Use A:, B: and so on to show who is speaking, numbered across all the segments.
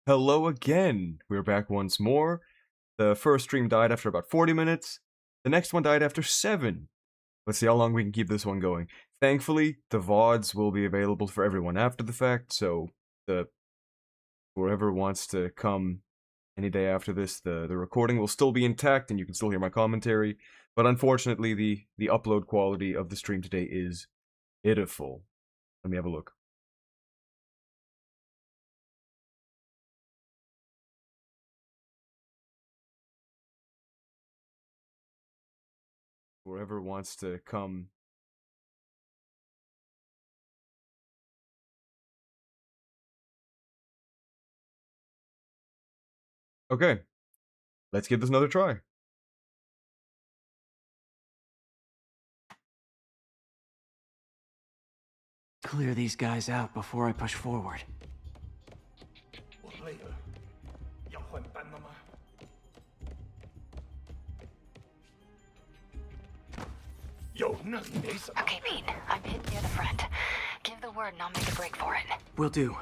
A: Hello again. We're back once more. The first stream died after about 40 minutes. The next one died after 7. Let's see how long we can keep this one going. Thankfully, the VODs will be available for everyone after the fact, so whoever wants to come any day after this, the recording will still be intact and you can still hear my commentary. But unfortunately, the upload quality of the stream today is pitiful. Let me have a look. Whoever wants to come. Okay, let's give this another try.
B: Clear these guys out before I push forward.
C: Okay, Pete. I'm hidden near the front. Give the word and I'll make a break for it.
B: Will do.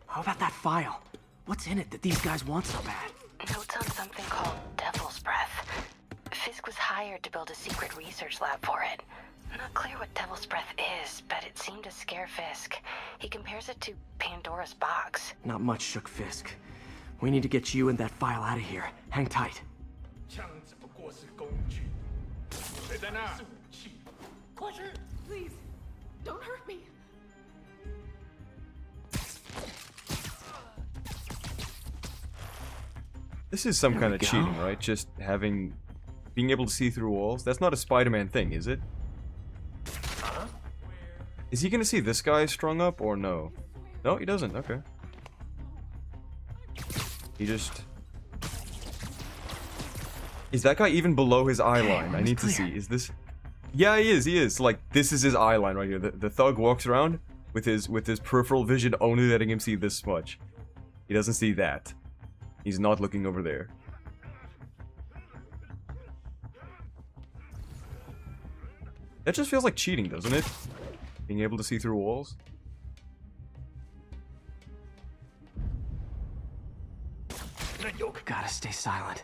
B: How about that file? What's in it that these guys want so bad?
C: Notes on something called Devil's Breath. Fisk was hired to build a secret research lab for it. Not clear what Devil's Breath is, but it seemed to scare Fisk. He compares it to Pandora's box.
B: Not much shook Fisk. We need to get you and that file out of here. Hang tight.
D: Please, don't hurt me.
A: This is some
B: There
A: kind
B: we
A: of
B: go.
A: cheating, right? Just being able to see through walls. That's not a Spider-Man thing, is it? Is he gonna see this guy strung up or no? No, he doesn't. Okay. He just... Is that guy even below his eye line? I need to see. Is this... Yeah, he is. He is. Like, this is his eye line right here. The thug walks around with his peripheral vision only letting him see this much. He doesn't see that. He's not looking over there. That just feels like cheating, doesn't it? Being able to see through walls.
B: Gotta stay silent.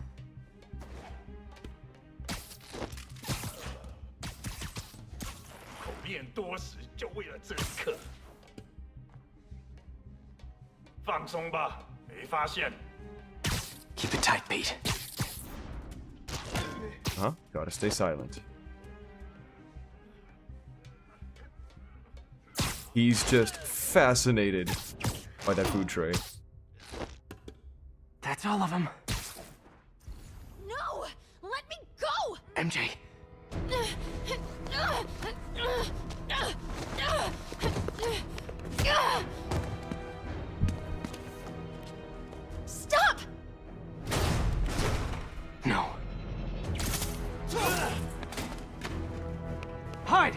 B: Keep it tight, Pete.
A: Huh? Gotta stay silent. He's just fascinated by that food tray.
B: That's all of them.
D: No! Let me go!
B: MJ,
D: Stop!
B: no. Hide!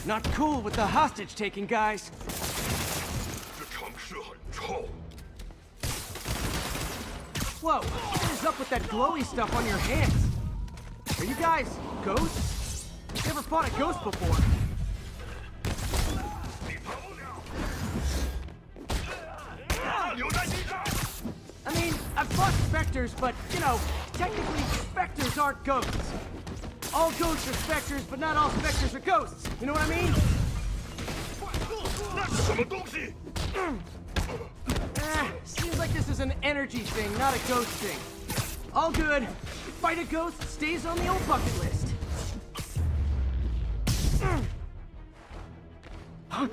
B: Not cool with the hostage-taking, guys. Whoa, what is up with that glowy stuff on your hands? Are you guys ghosts? Never fought a ghost before. I mean, I've fought specters, but, you know, technically specters aren't ghosts. All ghosts are specters, but not all specters are ghosts. You know what I mean? Seems like this is an energy thing, not a ghost thing. All good. Fight a ghost stays on the old bucket list. Huh?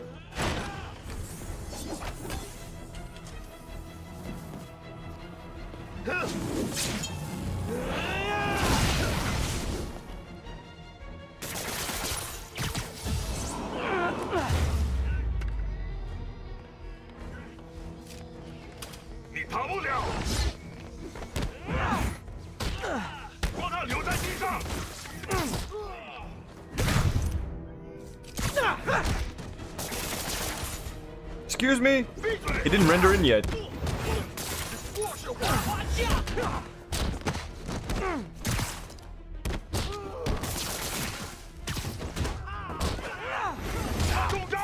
A: Excuse me? It didn't render in yet.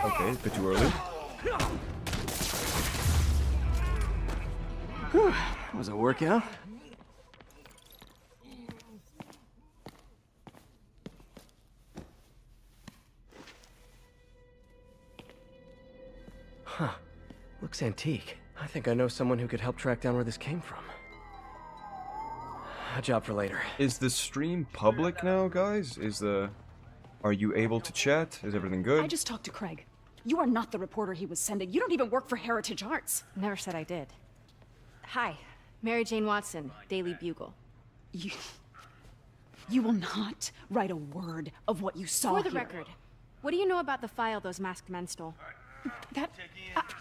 A: Okay, Okay, a bit too early.
B: Whew, was a workout. Huh. Looks antique. I think I know someone who could help track down where this came from. A job for later.
A: Is the stream public now, guys? Are you able to chat? Is everything good?
E: I just talked to Craig. You are not the reporter he was sending. You don't even work for Heritage Arts.
F: Never said I did. Hi, Mary Jane Watson, Daily Bugle.
E: You will not write a word of what you saw
F: For the
E: here.
F: record, what do you know about the file those masked men stole?
E: That...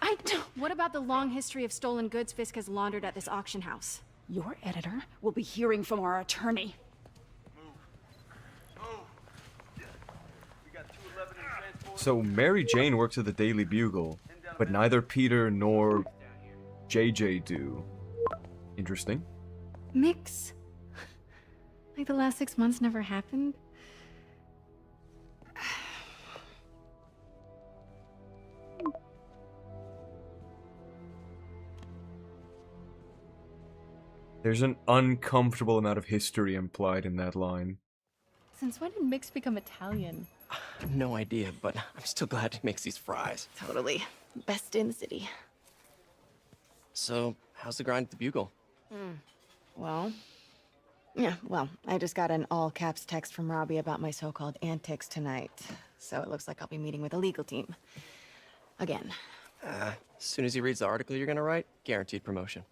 E: I don't...
F: What about the long history of stolen goods Fisk has laundered at this auction house?
E: Your editor will be hearing from our attorney.
A: So Mary Jane works at the Daily Bugle, but neither Peter nor JJ do. Interesting.
F: Mix? Like the last 6 months never happened?
A: There's an uncomfortable amount of history implied in that line.
G: Since when did Mix become Italian?
B: No idea, but I'm still glad he makes these fries.
G: Totally. Best in the city.
B: So, how's the grind at the Bugle?
G: Well, I just got an all-caps text from Robbie about my so-called antics tonight. So it looks like I'll be meeting with a legal team. Again.
B: As soon as he reads the article you're gonna write, guaranteed promotion.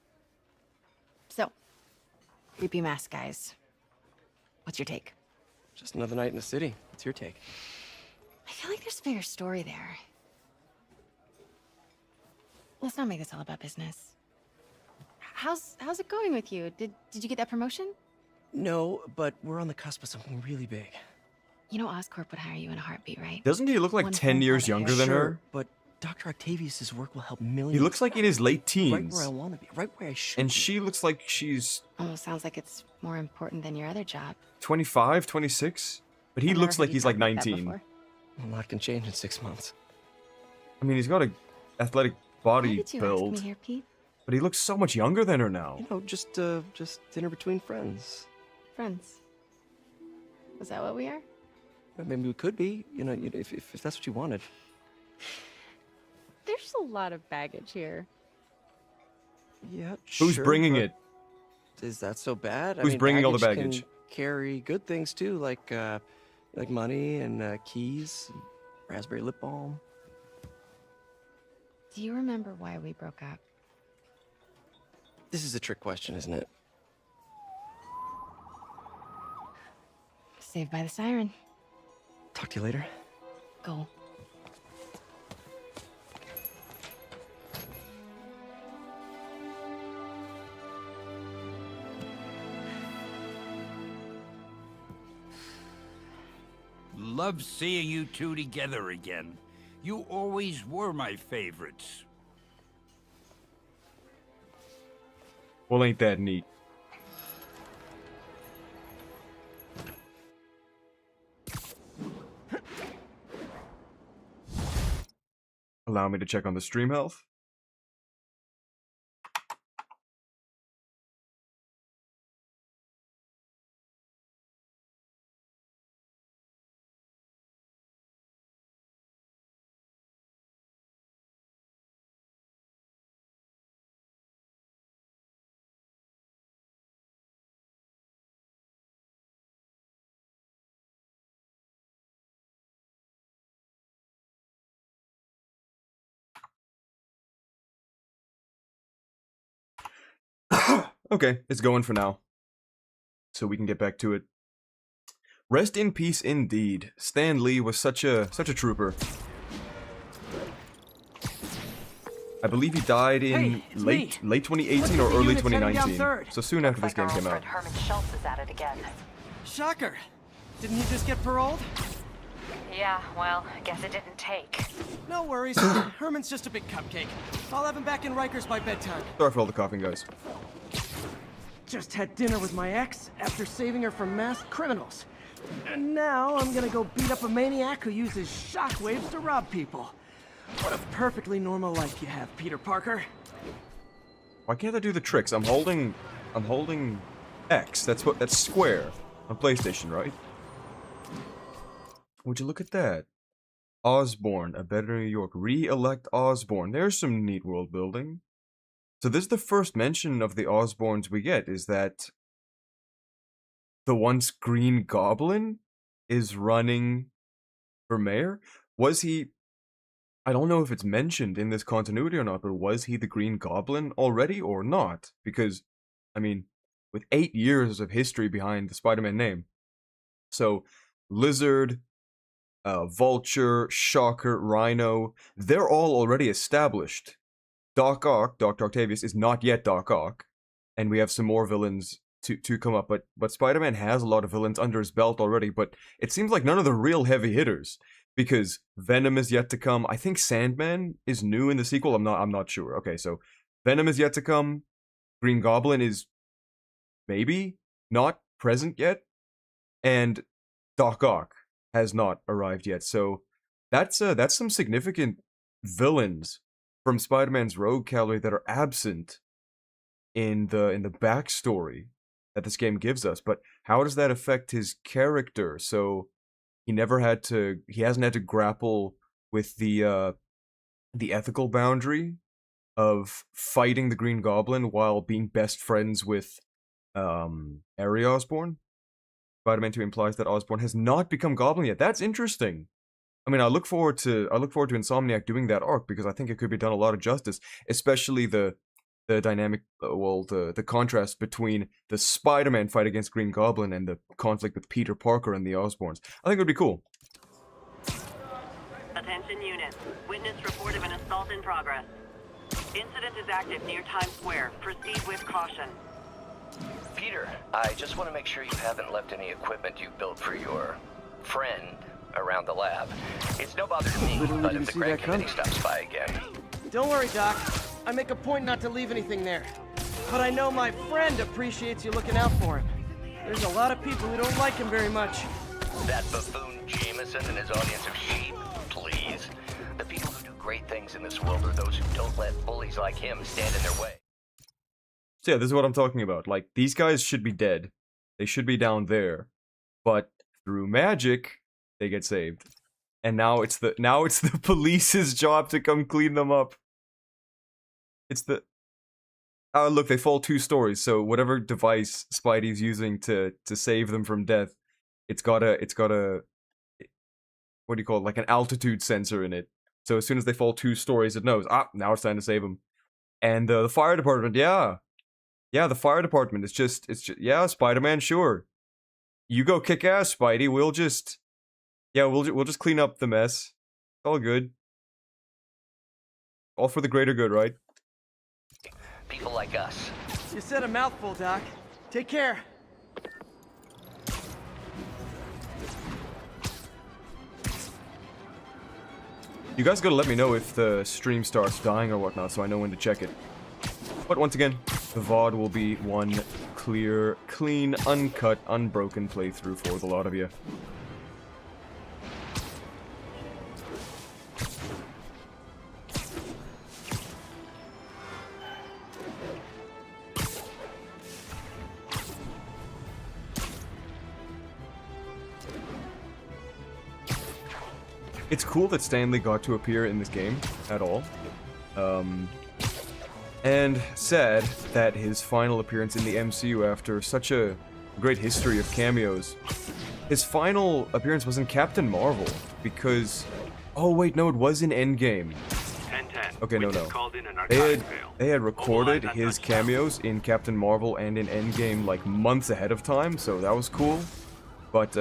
G: So, creepy mask guys. What's your take?
B: Just another night in the city. What's your take?
G: I feel like there's a bigger story there. Let's not make this all about business.
F: How's it going with you? Did you get that promotion?
B: No, but we're on the cusp of something really big.
G: You know Oscorp would hire you in a heartbeat, right?
A: Doesn't he look like
G: One
A: 10
G: phone
A: years
G: call to
A: younger
G: hair.
A: than her?
B: But Dr. Octavius's work will help millions.
A: He looks like in his late
B: right
A: teens.
B: where I want to be, right where I should
A: And
B: be.
A: she looks like she's
G: Almost sounds like it's more important than your other job.
A: 25, 26? But he
G: I've
A: looks
G: never
A: like
G: heard
A: he's
G: you
A: like
G: talk like that
A: 19.
G: before.
B: A lot can change in 6 months.
A: I mean, he's got a athletic
G: Why
A: body
G: did you
A: build,
G: ask me here, Pete?
A: but he looks so much younger than her now.
B: You know, just dinner between friends.
G: Friends. Is that what we are?
B: Maybe we could be, if that's what you wanted.
G: There's a lot of baggage here.
B: Yeah,
A: Who's
B: sure,
A: bringing
B: but
A: it?
B: Is that so bad?
A: Who's bringing all the
B: can
A: baggage?
B: carry good things too, like money and keys, and raspberry lip balm.
G: Do you remember why we broke up?
B: This is a trick question, isn't it?
G: Saved by the siren.
B: Talk to you later.
G: Go.
H: Love seeing you two together again. You always were my favorites.
A: Well, ain't that neat? Allow me to check on the stream health. Okay, it's going for now. So we can get back to it. Rest in peace indeed. Stan Lee was such a trooper. I believe he died in
B: Hey, it's
A: late
B: me.
A: 2018 or
B: What's the
A: early
B: units heading down
A: 2019.
B: third?
A: So soon after this
C: Looks like
A: game
C: our
A: came
C: old
A: out.
C: friend Herman Schultz is at it again.
B: Shocker! Didn't he just get paroled?
C: Yeah, well, I guess it didn't take.
B: No worries. Herman's just a big cupcake. I'll have him back in Rikers by bedtime.
A: Sorry for all the coughing, guys.
B: Just had dinner with my ex after saving her from masked criminals. And now I'm gonna go beat up a maniac who uses shockwaves to rob people. What a perfectly normal life you have, Peter Parker.
A: Why can't I do the tricks? I'm holding X. That's square on PlayStation, right? Would you look at that? Osborn, a better New York. Re-elect Osborn. There's some neat world building. So this is the first mention of the Osborns we get, is that the once Green Goblin is running for mayor? Was he... I don't know if it's mentioned in this continuity or not, but was he the Green Goblin already or not? Because, I mean, with 8 years of history behind the Spider-Man name. So, Lizard, Vulture, Shocker, Rhino, they're all already established. Doc Ock, Dr. Octavius, is not yet Doc Ock, and we have some more villains to come up, but Spider-Man has a lot of villains under his belt already, but it seems like none of the real heavy hitters, because Venom is yet to come. I think Sandman is new in the sequel. I'm not sure. Okay, so Venom is yet to come. Green Goblin is maybe not present yet, and Doc Ock has not arrived yet. So that's some significant villains from Spider-Man's rogue gallery that are absent in the backstory that this game gives us. But how does that affect his character? So he hasn't had to grapple with the ethical boundary of fighting the Green Goblin while being best friends with Harry Osborn. Spider-Man 2 implies that Osborn has not become Goblin yet. That's interesting. I mean, I look forward to Insomniac doing that arc, because I think it could be done a lot of justice, especially the dynamic, the contrast between the Spider-Man fight against Green Goblin and the conflict with Peter Parker and the Osborns. I think it would be cool.
I: Attention units. Witness report of an assault in progress. Incident is active near Times Square. Proceed with caution.
J: Peter, I just want to make sure you haven't left any equipment you built for your friend around the lab. It's no bother to me,
B: Literally
J: but
B: didn't
J: if the
B: see
J: Grand
B: that coming.
J: Committee stops by again...
B: Don't worry, Doc. I make a point not to leave anything there. But I know my friend appreciates you looking out for him. There's a lot of people who don't like him very much.
J: That buffoon Jameson and his audience of sheep, please. The people who do great things in this world are those who don't let bullies like him stand in their way.
A: So yeah, this is what I'm talking about. Like, these guys should be dead. They should be down there. But through magic, they get saved. And now it's the police's job to come clean them up. It's the... Oh, look, they fall 2 stories, so whatever device Spidey's using to save them from death, it's got a... What do you call it? Like an altitude sensor in it. So as soon as they fall 2 stories, it knows, now it's time to save them. And the fire department, yeah, the fire department, it's just, yeah, Spider-Man, sure. You go kick ass, Spidey, we'll just clean up the mess. It's all good. All for the greater good, right?
J: People like us.
B: You said a mouthful, Doc. Take care.
A: You guys gotta let me know if the stream starts dying or whatnot, so I know when to check it. But once again, the VOD will be one clear, clean, uncut, unbroken playthrough for the lot of you. It's cool that Stanley got to appear in this game at all. And sad that his final appearance in the MCU after such a great history of cameos. His final appearance was in Captain Marvel, because... Oh wait, no, it was in Endgame.
K: 10-10.
A: Okay, no. They had recorded his cameos in Captain Marvel and in Endgame like months ahead of time, so that was cool. But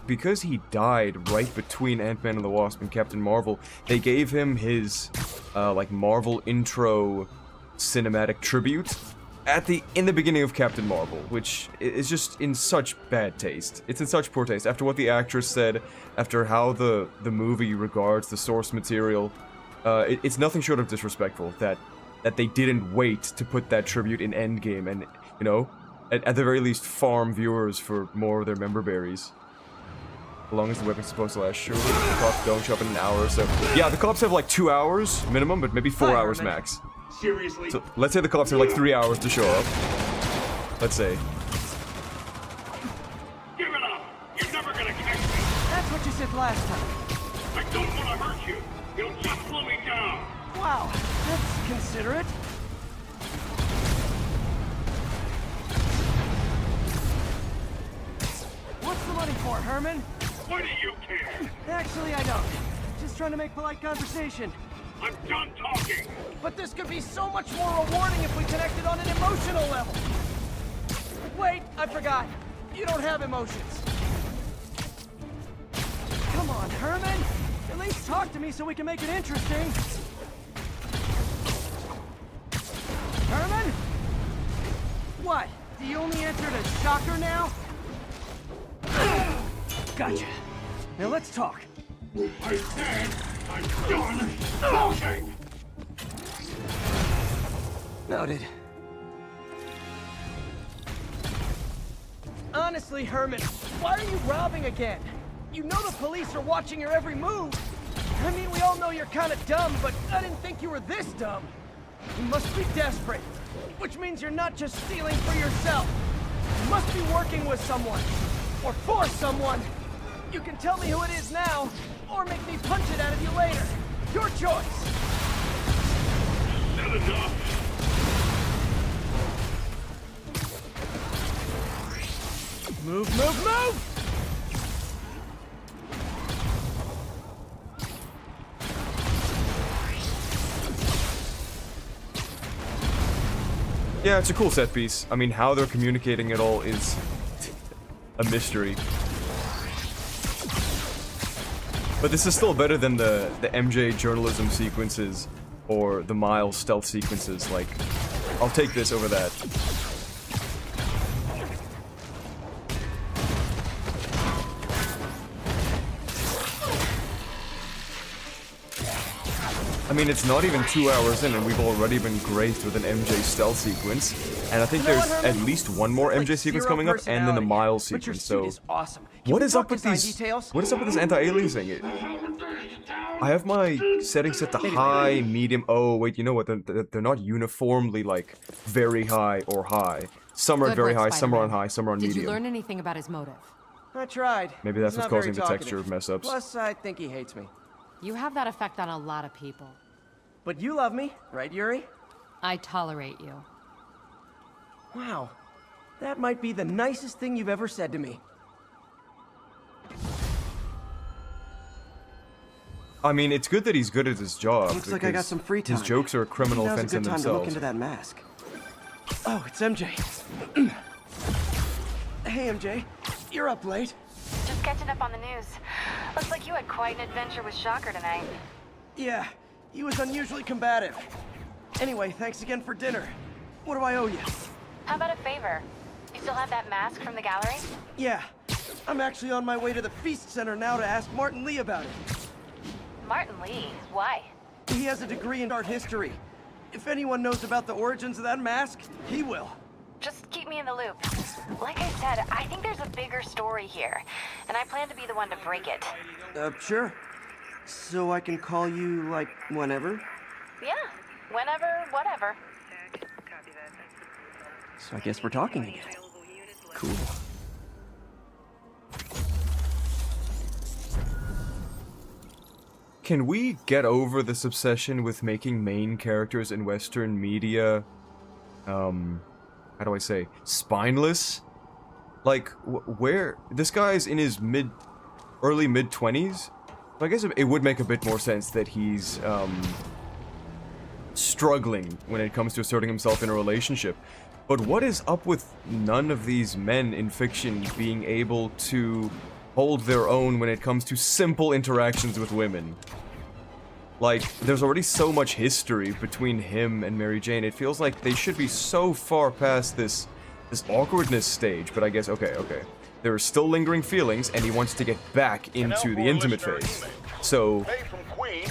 A: because he died right between Ant-Man and the Wasp and Captain Marvel, they gave him his like Marvel intro cinematic tribute in the beginning of Captain Marvel, which is just in such bad taste. It's in such poor taste. After what the actress said, after how the movie regards the source material, it's nothing short of disrespectful that they didn't wait to put that tribute in Endgame and, you know, at the very least farm viewers for more of their member berries. As long as the weapon's supposed to last, sure. The cops don't show up in an hour or so. Yeah, the cops have like 2 hours minimum, but maybe 4 hours max.
B: Seriously?
A: So let's say the cops have like 3 hours to show up. Let's say.
K: Give it up! You're never gonna catch me!
B: That's what you said last time.
K: I don't want to hurt you! You'll just slow me down!
B: Wow, that's considerate. What's the money for, Herman?
K: Why do you care?
B: Actually, I don't. Just trying to make polite conversation.
K: I'm done talking!
B: But this could be so much more rewarding if we connected on an emotional level. Wait, I forgot. You don't have emotions. Come on, Herman. At least talk to me so we can make it interesting. Herman? What? Do you only enter a shocker now? Gotcha. Now let's talk.
K: I said I'm done talking!
B: Noted. Honestly, Herman, why are you robbing again? You know the police are watching your every move. I mean, we all know you're kind of dumb, but I didn't think you were this dumb. You must be desperate, which means you're not just stealing for yourself. You must be working with someone, or for someone. You can tell me who it is now, or make me punch it out of you later. Your choice.
K: Not enough!
B: Move, move, move!
A: Yeah, it's a cool set piece. I mean, how they're communicating it all is a mystery. But this is still better than the MJ journalism sequences or the Miles stealth sequences. Like, I'll take this over that. I mean, it's not even 2 hours in, and we've already been graced with an MJ stealth sequence. And I think there's at least one more MJ sequence coming up, and then the Miles sequence. So,
B: awesome.
A: what is up with these? What is up with this anti-aliasing? I have my settings set to high, medium. Oh wait, you know what? They're not uniformly like very high or high. Some are very high, some are on high, some are on medium.
L: Did you learn anything about his motive?
B: I tried.
A: Maybe that's
B: He's
A: what's
B: not
A: causing the
B: very
A: texture
B: talkative.
A: mess ups.
B: Plus, I think he hates me.
L: You have that effect on a lot of people.
B: But you love me, right, Yuri?
L: I tolerate you.
B: Wow. That might be the nicest thing you've ever said to me.
A: I mean, it's good that he's good at his job.
B: Looks like I got some free time.
A: His jokes are a criminal
B: Now's
A: offense
B: a
A: in
B: good time to look
A: themselves.
B: into that mask. Oh, it's MJ. Hey, MJ. You're up late.
C: Just catching up on the news. Looks like you had quite an adventure with Shocker tonight.
B: Yeah, he was unusually combative. Anyway, thanks again for dinner. What do I owe you?
C: How about a favor? You still have that mask from the gallery?
B: Yeah, I'm actually on my way to the Feast Center now to ask Martin Lee about it.
C: Martin Lee? Why?
B: He has a degree in art history. If anyone knows about the origins of that mask, he will.
C: Just keep me in the loop. Like I said, I think there's a bigger story here, and I plan to be the one to break it.
B: Sure. So I can call you, like, whenever?
C: Yeah, whenever, whatever.
B: So I guess we're talking again. Cool.
A: Can we get over this obsession with making main characters in Western media, how do I say, spineless? Like, where, this guy's in his early mid-20s? So I guess it would make a bit more sense that he's, struggling when it comes to asserting himself in a relationship. But what is up with none of these men in fiction being able to hold their own when it comes to simple interactions with women? Like, there's already so much history between him and Mary Jane. It feels like they should be so far past this awkwardness stage, but I guess, okay. There are still lingering feelings, and he wants to get back into the intimate phase. So,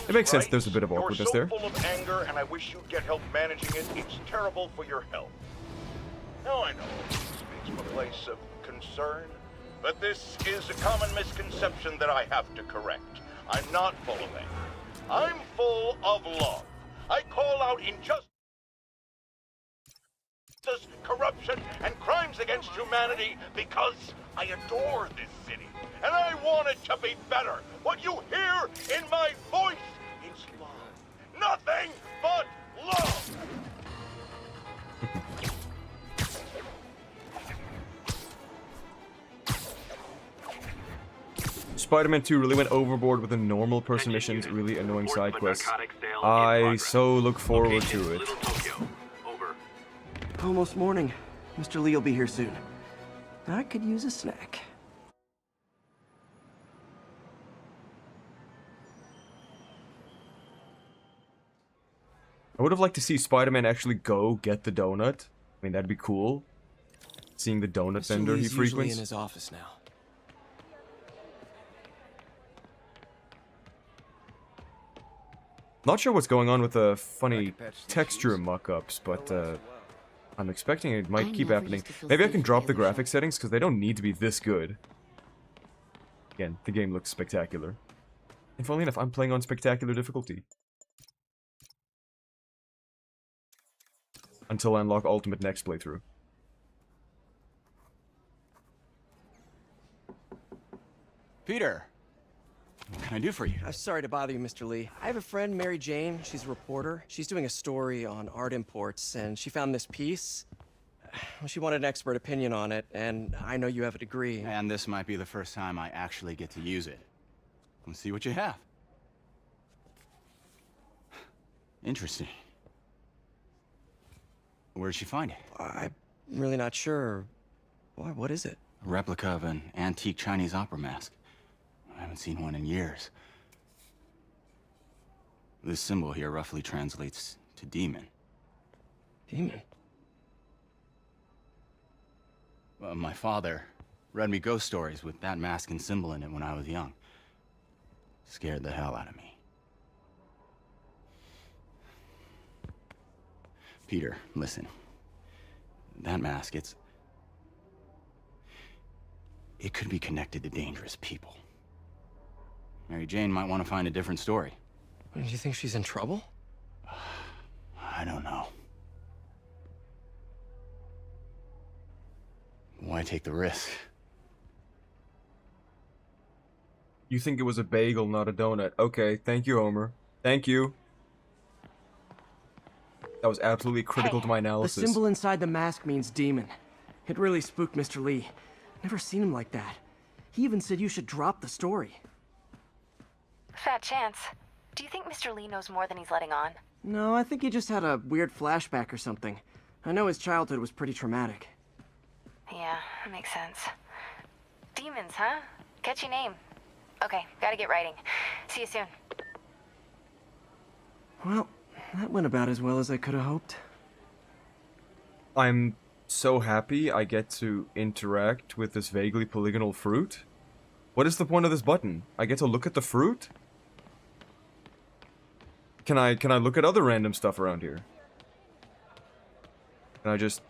A: it makes sense there's a bit of awkwardness there.
K: You're so full of anger, and I wish you'd get help managing it. It's terrible for your health. Now I know this speaks from a place of concern, but this is a common misconception that I have to correct. I'm not full of anger. I'm full of love. I call out injustice, corruption, and crimes against humanity because I adore this city, and I want it to be better. What you hear in my voice is love. Nothing but love!
A: Spider-Man 2 really went overboard with the normal person missions, really annoying side quests. I so look forward to it.
B: Almost morning. Mr. Lee will be here soon. I could use a snack.
A: I would have liked to see Spider-Man actually go get the donut. I mean, that'd be cool. Seeing the donut vendor he frequents.
B: Usually in his office now.
A: Not sure what's going on with the funny texture muck-ups, but I'm expecting it might keep happening. Maybe I can drop the graphic settings, because they don't need to be this good. Again, the game looks spectacular. And funnily enough, I'm playing on spectacular difficulty. Until I unlock Ultimate next playthrough.
M: Peter, what can I do for you?
B: I'm sorry to bother you, Mr. Lee. I have a friend, Mary Jane. She's a reporter. She's doing a story on art imports, and she found this piece. Well, she wanted an expert opinion on it, and I know you have a degree.
M: And this might be the first time I actually get to use it. Let's see what you have. Interesting. Where'd she find it?
B: I'm really not sure. What is it?
M: A replica of an antique Chinese opera mask. I haven't seen one in years. This symbol here roughly translates to demon.
B: Demon?
M: My father read me ghost stories with that mask and symbol in it when I was young. Scared the hell out of me. Peter, listen. That mask, it could be connected to dangerous people. Mary Jane might want to find a different story.
B: Do you think she's in trouble?
M: I don't know. Why take the risk?
A: You think it was a bagel, not a donut. Okay, thank you, Homer. Thank you. That was absolutely critical to my
B: The
A: analysis.
B: symbol inside the mask means demon. It really spooked Mr. Lee. Never seen him like that. He even said you should drop the story.
C: Fat chance. Do you think Mr. Lee knows more than he's letting on?
B: No, I think he just had a weird flashback or something. I know his childhood was pretty traumatic.
C: Yeah, makes sense. Demons, huh? Catchy name. Okay, gotta get writing. See you soon.
B: Well, that went about as well as I could have hoped.
A: I'm so happy I get to interact with this vaguely polygonal fruit. What is the point of this button? I get to look at the fruit? Can I look at other random stuff around here? Can I just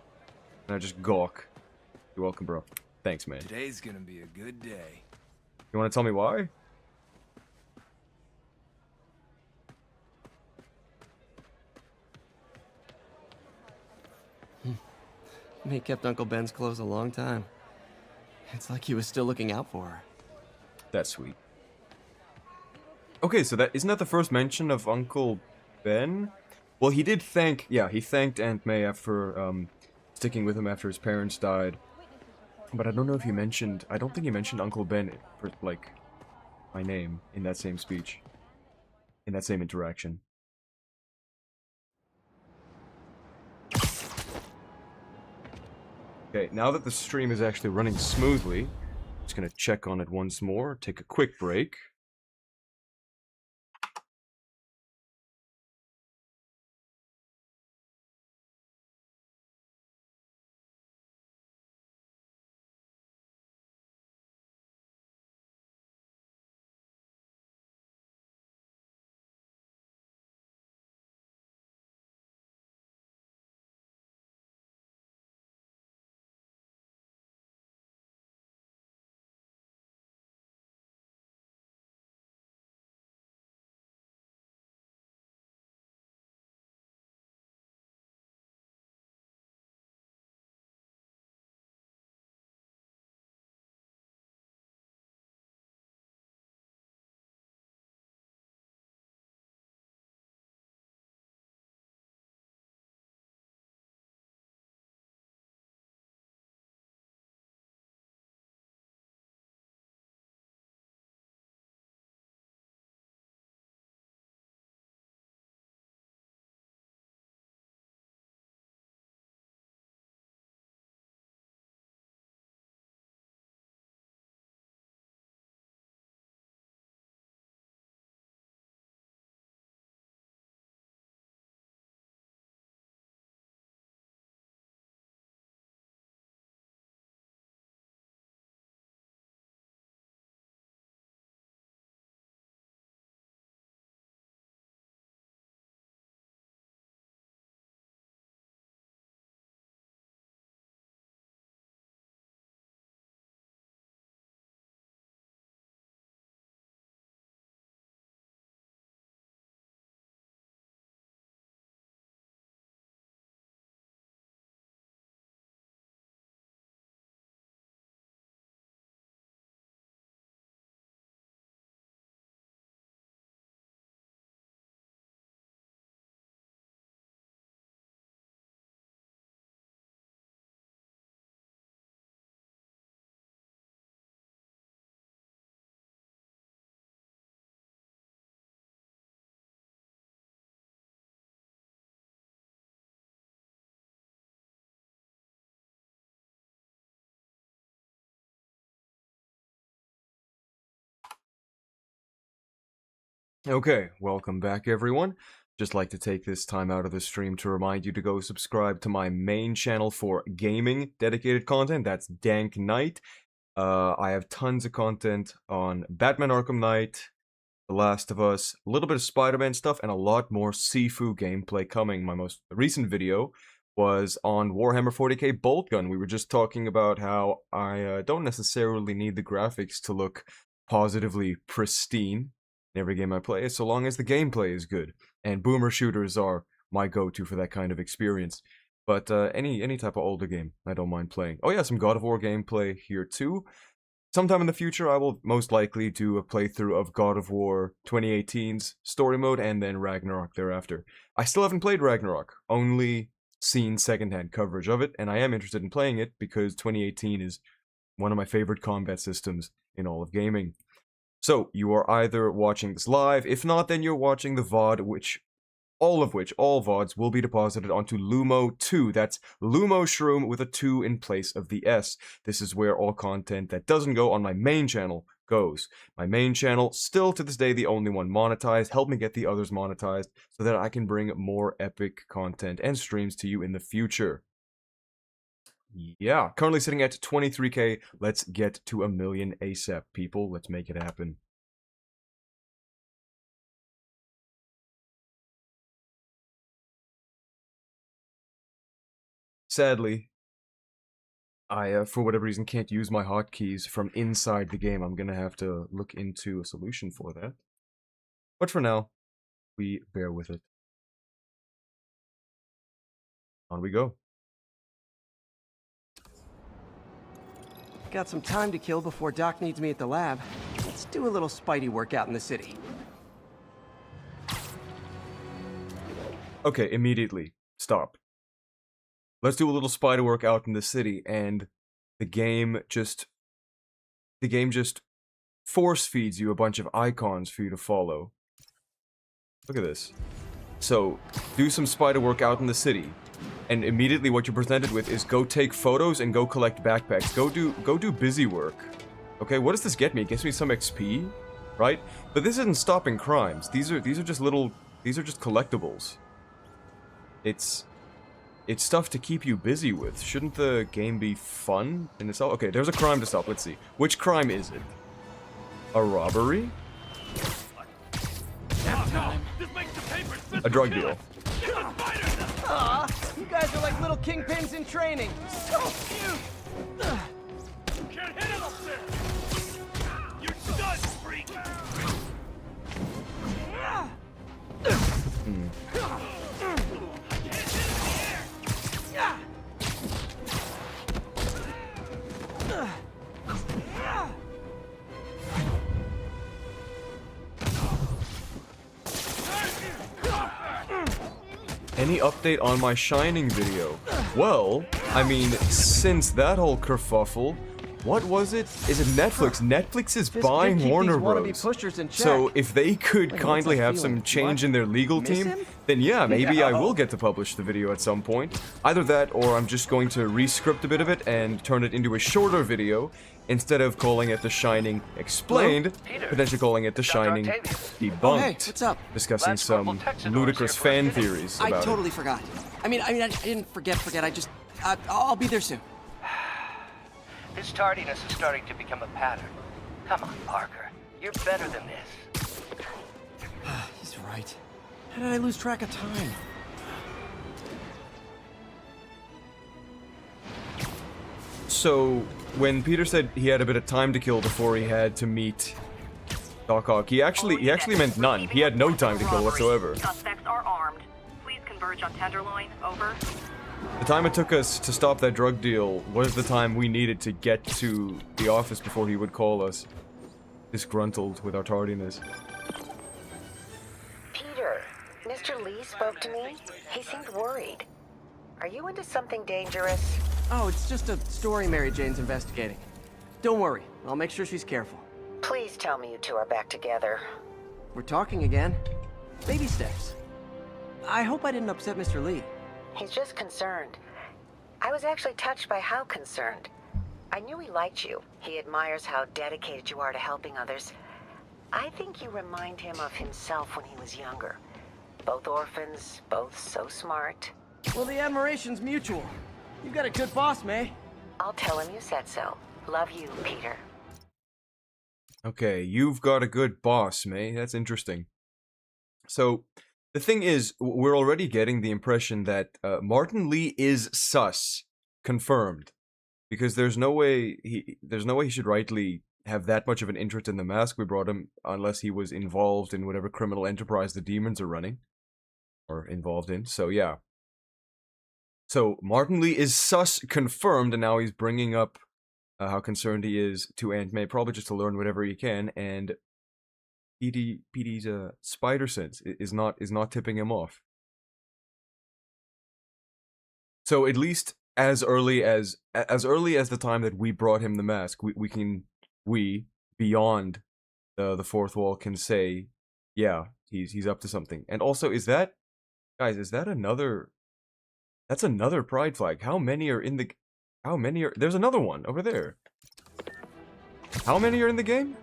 A: gawk? You're welcome, bro. Thanks, man.
N: Today's gonna be a good day.
A: You want to tell me why?
B: He kept Uncle Ben's clothes a long time. It's like he was still looking out for her.
A: That's sweet. Okay, so isn't that the first mention of Uncle Ben? Well, he did thank, yeah, he thanked Aunt May for sticking with him after his parents died. But I don't know if he mentioned, I don't think he mentioned Uncle Ben for, like, by name in that same speech. In that same interaction. Okay, now that the stream is actually running smoothly, I'm just gonna check on it once more, take a quick break. Okay, welcome back everyone. Just like to take this time out of the stream to remind you to go subscribe to my main channel for gaming dedicated content. That's Dank Knight. I have tons of content on Batman Arkham Knight, The Last of Us, a little bit of Spider-Man stuff, and a lot more Sifu gameplay coming. My most recent video was on Warhammer 40k Boltgun. We were just talking about how I don't necessarily need the graphics to look positively pristine in every game I play, so long as the gameplay is good. And boomer shooters are my go-to for that kind of experience. But any type of older game, I don't mind playing. Oh yeah, some God of War gameplay here too. Sometime in the future, I will most likely do a playthrough of God of War 2018's story mode and then Ragnarok thereafter. I still haven't played Ragnarok, only seen secondhand coverage of it, and I am interested in playing it because 2018 is one of my favorite combat systems in all of gaming. So, you are either watching this live, if not, then you're watching the VOD, all VODs will be deposited onto Lumo 2. That's Lumo Shroom with a 2 in place of the S. This is where all content that doesn't go on my main channel goes. My main channel, still to this day the only one monetized. Help me get the others monetized so that I can bring more epic content and streams to you in the future. Yeah, currently sitting at 23k. Let's get to 1 million ASAP, people. Let's make it happen. Sadly, I, for whatever reason, can't use my hotkeys from inside the game. I'm gonna have to look into a solution for that. But for now, we bear with it. On we go.
B: Got some time to kill before Doc needs me at the lab. Let's do a little Spidey workout in the city.
A: Okay, immediately. Stop. Let's do a little spider work out in the city, and the game just force feeds you a bunch of icons for you to follow. Look at this. So, do some spider work out in the city, and immediately what you're presented with is go take photos and go collect backpacks. Go do busy work. Okay, what does this get me? It gets me some XP, right? But this isn't stopping crimes. These are just collectibles. It's stuff to keep you busy with. Shouldn't the game be fun in itself? Okay, there's a crime to stop. Let's see. Which crime is it? A robbery? A drug deal.
B: Aw, you guys are like little kingpins in training. So cute.
K: Can't hit him up there! You're done, freak!
A: Any update on my Shining video? Well, I mean, since that whole kerfuffle, what was it? Is it Netflix? Netflix is buying Warner Bros. So if they could kindly have some change in their legal team, then yeah, maybe I will get to publish the video at some point. Either that, or I'm just going to re-script a bit of it and turn it into a shorter video, instead of calling it The Shining Explained, potentially calling it The Shining Debunked.
B: Oh, hey, what's up?
A: Discussing some ludicrous fan theories about
B: I totally forgot. I mean, I didn't forget. I'll be there soon.
J: This tardiness is starting to become a pattern. Come on, Parker. You're better than this.
B: He's right. How did I lose track of time?
A: So, when Peter said he had a bit of time to kill before he had to meet Doc Ock, he actually meant none. He had no time to kill whatsoever.
I: Suspects are armed. Please converge on Tenderloin. Over.
A: The time it took us to stop that drug deal was the time we needed to get to the office before he would call us, disgruntled with our tardiness.
C: Peter, Mr. Lee spoke to me. He seemed worried. Are you into something dangerous?
B: Oh, it's just a story Mary Jane's investigating. Don't worry, I'll make sure she's careful.
C: Please tell me you two are back together.
B: We're talking again. Baby steps. I hope I didn't upset Mr. Lee.
C: He's just concerned. I was actually touched by how concerned. I knew he liked you. He admires how dedicated you are to helping others. I think you remind him of himself when he was younger. Both orphans, both so smart.
B: Well, the admiration's mutual. You've got a good boss, May.
C: I'll tell him you said so. Love you, Peter.
A: Okay, you've got a good boss, May. That's interesting. So, the thing is, we're already getting the impression that Martin Lee is sus. Confirmed. Because there's no way he should rightly have that much of an interest in the mask we brought him unless he was involved in whatever criminal enterprise the demons are running. Or involved in, so yeah. So, Martin Lee is sus confirmed, and now he's bringing up how concerned he is to Aunt May, probably just to learn whatever he can, and PD's spider sense is not tipping him off. So at least as early as the time that we brought him the mask, we beyond the fourth wall can say, yeah, he's up to something. And also, is that another? That's another pride flag. How many are in the? How many are? There's another one over there. How many are in the game?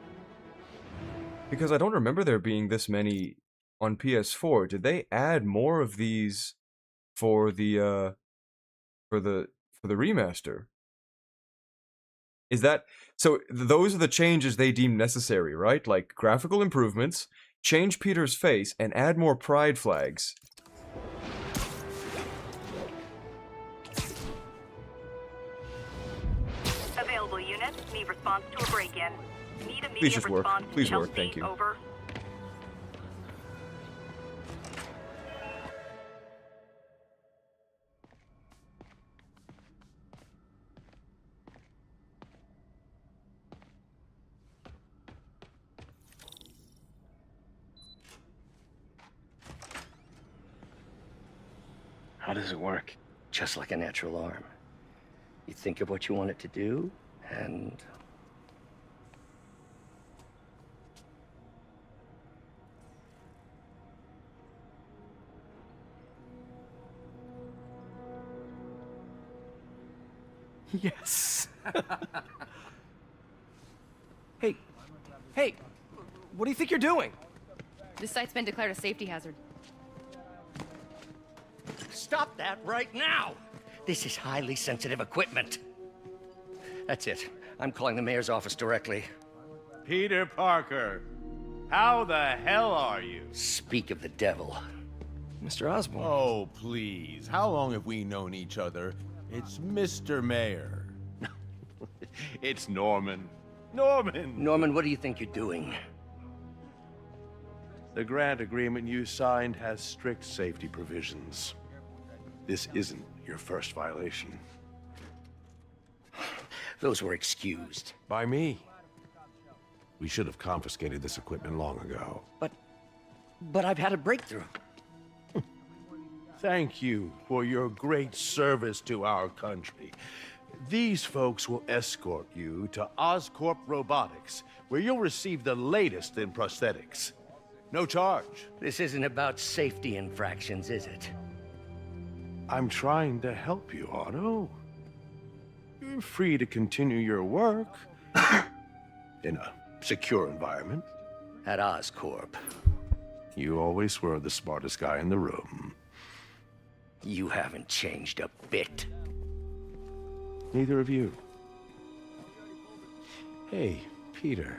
A: Because I don't remember there being this many on PS4. Did they add more of these for the remaster? Is that so? Those are the changes they deem necessary, right? Like graphical improvements, change Peter's face, and add more pride flags.
I: Available units need response to a break-in. Need immediate
A: Please just work.
I: response to
A: Please
I: Chelsea.
A: work. Thank you.
I: Over.
J: How does it work? Just like a natural arm. You think of what you want it to do, and...
B: Yes. Hey, what do you think you're doing?
D: This site's been declared a safety hazard.
J: Stop that right now! This is highly sensitive equipment. That's it. I'm calling the mayor's office directly.
K: Peter Parker, how the hell are you?
J: Speak of the devil.
B: Mr. Osborn.
O: Oh, please. How long have we known each other? It's Mr. Mayor. It's Norman.
J: Norman, what do you think you're doing?
K: The grant agreement you signed has strict safety provisions. This isn't your first violation.
J: Those were excused.
K: By me. We should have confiscated this equipment long ago.
J: But I've had a breakthrough.
K: Thank you for your great service to our country. These folks will escort you to Oscorp Robotics, where you'll receive the latest in prosthetics. No charge.
J: This isn't about safety infractions, is it?
K: I'm trying to help you, Otto. You're free to continue your work in a secure environment.
J: At Oscorp.
K: You always were the smartest guy in the room.
J: You haven't changed a bit.
K: Neither of you. Hey, Peter.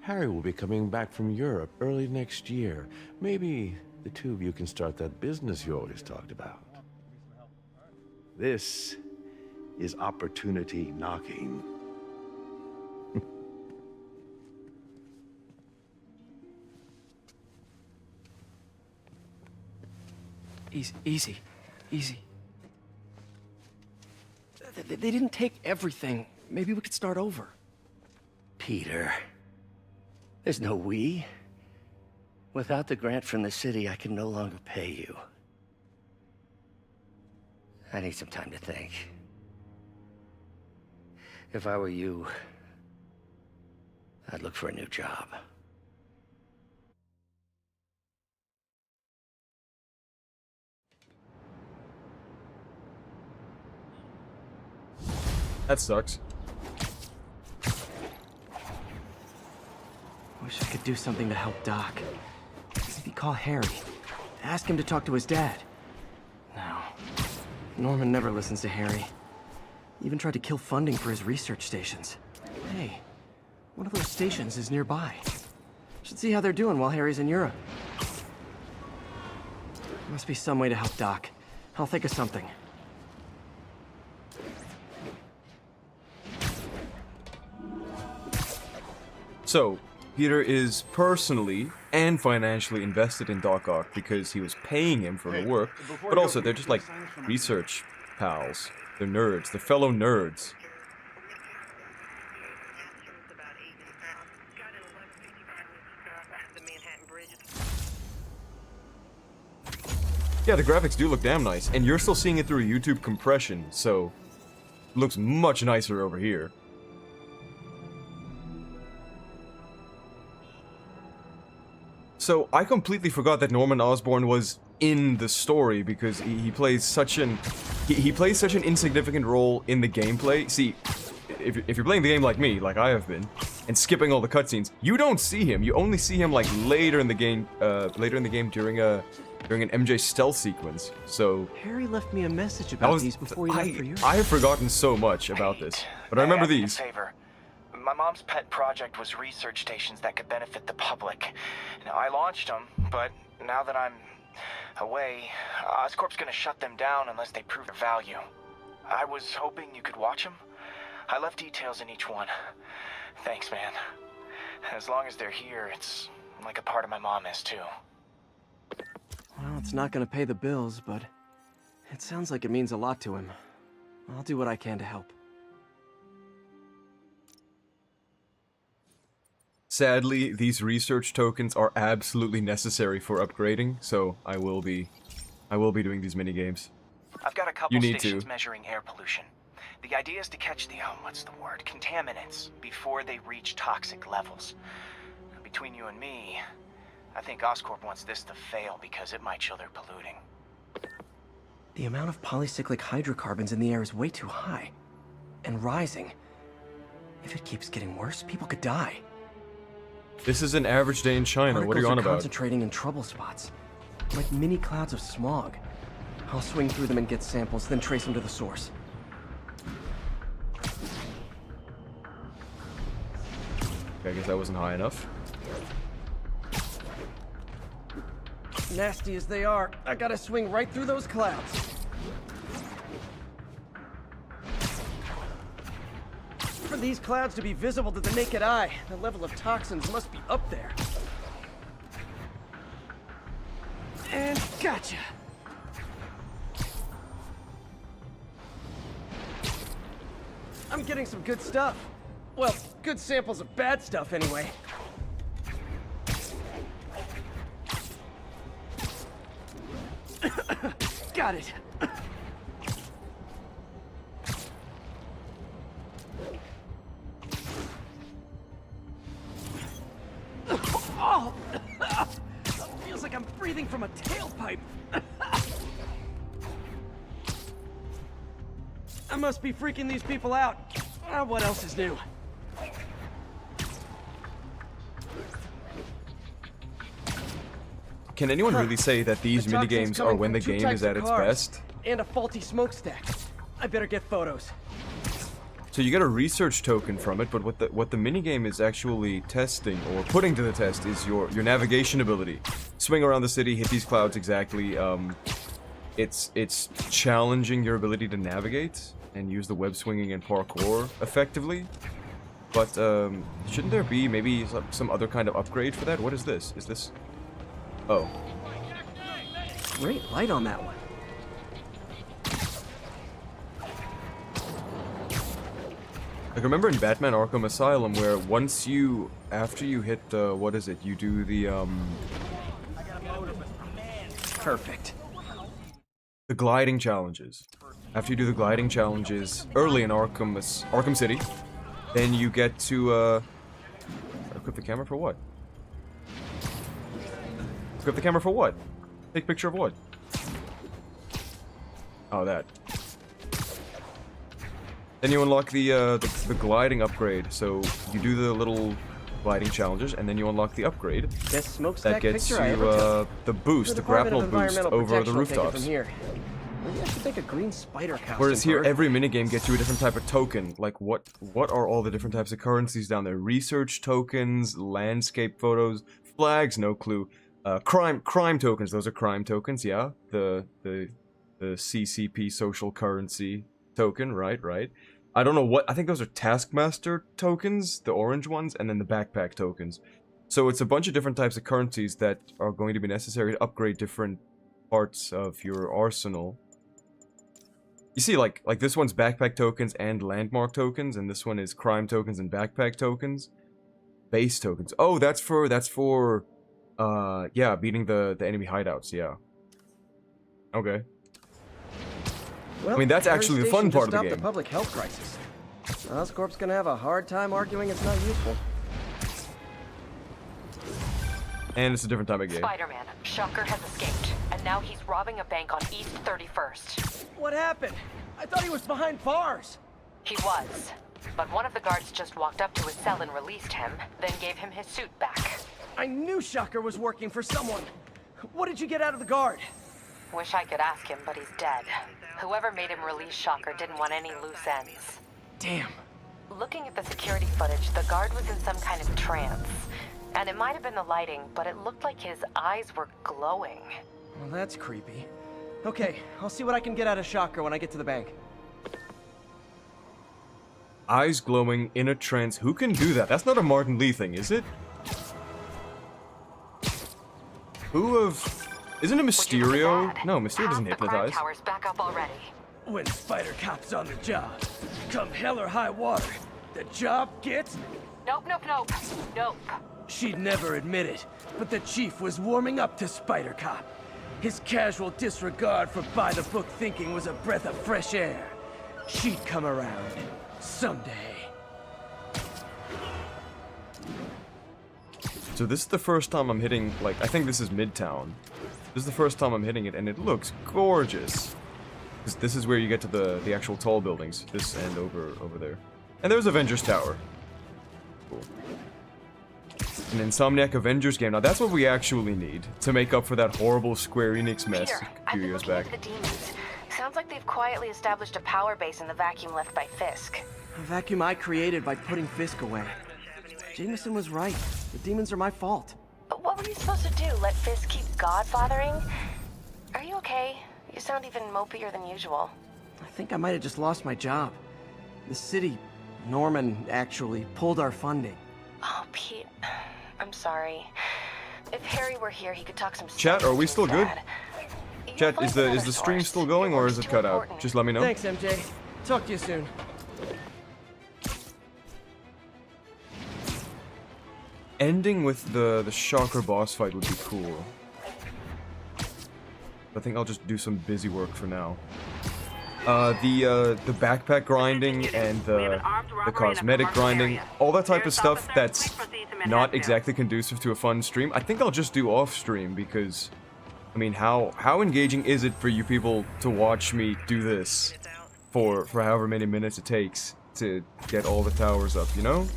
K: Harry will be coming back from Europe early next year. Maybe the two of you can start that business you always talked about. This is opportunity knocking.
B: Easy. They didn't take everything. Maybe we could start over.
J: Peter, there's no we. Without the grant from the city, I can no longer pay you. I need some time to think. If I were you, I'd look for a new job.
A: That sucks.
B: wish I could do something to help Doc. Maybe call Harry. Ask him to talk to his dad. No. Norman never listens to Harry. Even tried to kill funding for his research stations. Hey, one of those stations is nearby. Should see how they're doing while Harry's in Europe. Must be some way to help Doc. I'll think of something.
A: So, Peter is personally and financially invested in Doc Ock because he was paying him for the work, but also they're just like research pals. They're nerds. They're fellow nerds. Yeah, the graphics do look damn nice, and you're still seeing it through a YouTube compression, so it looks much nicer over here. So, I completely forgot that Norman Osborn was in the story because he plays such an insignificant role in the gameplay. See, if you're playing the game like me, like I have been, and skipping all the cutscenes, you don't see him. You only see him like later in the game during an MJ stealth sequence. So
B: Harry left me a message about these before he left for Europe.
A: I have forgotten so much about this, but I remember these.
P: Favor. My mom's pet project was research stations that could benefit the public. Now, I launched them, but now that I'm away, Oscorp's gonna shut them down unless they prove their value. I was hoping you could watch them. I left details in each one. Thanks, man. As long as they're here, it's like a part of my mom is, too.
B: Well, it's not gonna pay the bills, but it sounds like it means a lot to him. I'll do what I can to help.
A: Sadly, these research tokens are absolutely necessary for upgrading, so I will be doing these mini games.
P: I've got a couple
A: need
P: stations
A: to.
P: measuring air pollution. The idea is to catch the, contaminants before they reach toxic levels. Between you and me, I think Oscorp wants this to fail because it might show they're polluting.
B: The amount of polycyclic hydrocarbons in the air is way too high. And rising. If it keeps getting worse, people could die.
A: This is an average day in China. What are you on about?
B: Concentrating in trouble spots. Like mini clouds of smog. I'll swing through them and get samples, then trace them to the source.
A: Okay, I guess that wasn't high enough.
B: Nasty as they are, I gotta swing right through those clouds. For these clouds to be visible to the naked eye, the level of toxins must be up there. And gotcha! I'm getting some good stuff. Well, good samples of bad stuff anyway. Got it. Oh! Feels like I'm breathing from a tailpipe. I must be freaking these people out. What else is new?
A: Can anyone really say that these minigames are when the game is at its best?
B: And a faulty smokestack. I better get photos.
A: So you get a research token from it, but what the minigame is actually testing or putting to the test is your navigation ability. Swing around the city, hit these clouds exactly. It's challenging your ability to navigate and use the web swinging and parkour effectively. But shouldn't there be maybe some other kind of upgrade for that? What is this? Is this? Oh.
B: Great light on that one.
A: Like, remember in Batman Arkham Asylum where after you hit, what is it? You do the,
B: Perfect.
A: The gliding challenges. After you do the gliding challenges early in Arkham City, then you get to, equip the camera for what? Equip the camera for what? Take picture of what? Oh, that. Then you unlock the gliding upgrade, so you do the little gliding challenges, and then you unlock the upgrade.
B: Best smokestack
A: That gets you
B: picture I ever took.
A: the boost, the
B: Department
A: grapnel
B: of
A: boost
B: Environmental
A: over the
B: Protection will take it
A: rooftops.
B: From here. Maybe I should make a green spider costume.
A: Whereas here,
B: for her.
A: every minigame gets you a different type of token. Like, what are all the different types of currencies down there? Research tokens, landscape photos, flags, no clue. Crime tokens, those are crime tokens, yeah. The CCP social currency token, right. I don't know what, I think those are Taskmaster tokens, the orange ones, and then the backpack tokens. So it's a bunch of different types of currencies that are going to be necessary to upgrade different parts of your arsenal. You see, like this one's backpack tokens and landmark tokens, and this one is crime tokens and backpack tokens. Base tokens. Oh, that's for, yeah, beating the enemy hideouts, yeah. Okay.
B: Well,
A: I mean, that's
B: Harry
A: actually the
B: Station
A: fun part
B: just
A: of the
B: stopped
A: game.
B: public health crisis. Oscorp's gonna have a hard time arguing it's not useful.
A: And it's a different type of game.
C: Spider-Man, Shocker has escaped, and now he's robbing a bank on East 31st.
B: What happened? I thought he was behind bars.
C: He was, but one of the guards just walked up to his cell and released him, then gave him his suit back.
B: I knew Shocker was working for someone. What did you get out of the guard?
C: Wish I could ask him, but he's dead. Whoever made him release Shocker didn't want any loose ends.
B: Damn.
C: Looking at the security footage, the guard was in some kind of trance. And it might have been the lighting, but it looked like his eyes were glowing.
B: Well, that's creepy. Okay, I'll see what I can get out of Shocker when I get to the bank.
A: Eyes glowing, in a trance. Who can do that? That's not a Martin Lee thing, is it? Isn't it Mysterio? No, Mysterio doesn't hypnotize.
C: Towers back up already.
B: When Spider Cop's on the job, come hell or high water, the job gets...
C: Nope.
B: She'd never admit it, but the Chief was warming up to Spider Cop. His casual disregard for by-the-book thinking was a breath of fresh air. She'd come around. Someday.
A: So this is the first time I'm hitting, like, I think this is Midtown. This is the first time I'm hitting it, and it looks gorgeous. This is where you get to the actual tall buildings. This and over there. And there's Avengers Tower. Cool. An Insomniac Avengers game. Now that's what we actually need to make up for that horrible Square Enix mess a few years back.
C: The demons. Sounds like they've quietly established a power base in the vacuum left by Fisk.
B: A vacuum I created by putting Fisk away. Jameson was right. The demons are my fault.
C: But what were you supposed to do? Let Fisk keep godfathering? Are you okay? You sound even mopier than usual.
B: I think I might have just lost my job. The city, Norman, actually, pulled our funding.
C: Oh, Pete. I'm sorry. If Harry were here, he could talk some
A: Chat, are we still good?
C: Dad.
A: Chat, is the stream still going or is it cut out? Just let me know.
B: Thanks, MJ. Talk to you soon.
A: Ending with the Shocker boss fight would be cool. I think I'll just do some busy work for now. The backpack grinding and the cosmetic grinding, all that type of stuff that's not exactly conducive to a fun stream, I think I'll just do off stream because, I mean, how engaging is it for you people to watch me do this for however many minutes it takes to get all the towers up, you know?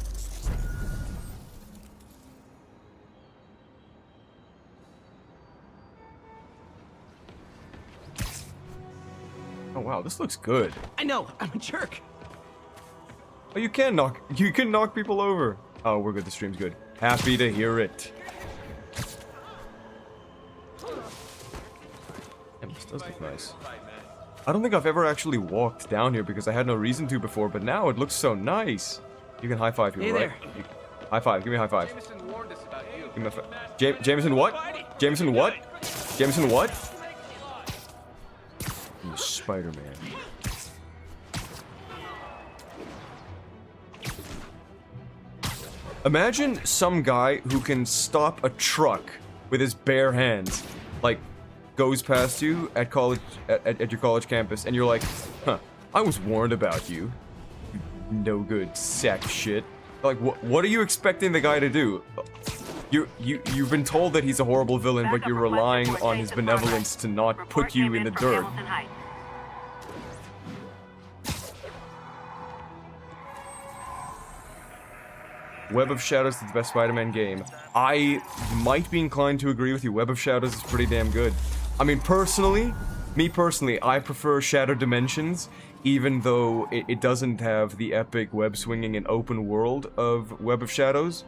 A: Oh wow, this looks good.
B: I know, I'm a jerk.
A: Oh, you can knock people over. Oh, we're good, the stream's good. Happy to hear it. Damn, this does look nice. I don't think I've ever actually walked down here because I had no reason to before, but now it looks so nice. You can high five people,
B: Hey
A: right? High five, give me a high five. Give me a Jameson what? Jameson what? Jameson what? Spider-Man. Imagine some guy who can stop a truck with his bare hands, like, goes past you at college, at your college campus, and you're like, huh, I was warned about you. You no good sack of shit. Like, what are you expecting the guy to do? You've been told that he's a horrible villain, but you're relying on his benevolence to not put you in the dirt. Web of Shadows is the best Spider-Man game. I might be inclined to agree with you. Web of Shadows is pretty damn good. I mean, personally, I prefer Shattered Dimensions, even though it doesn't have the epic web-swinging and open world of Web of Shadows.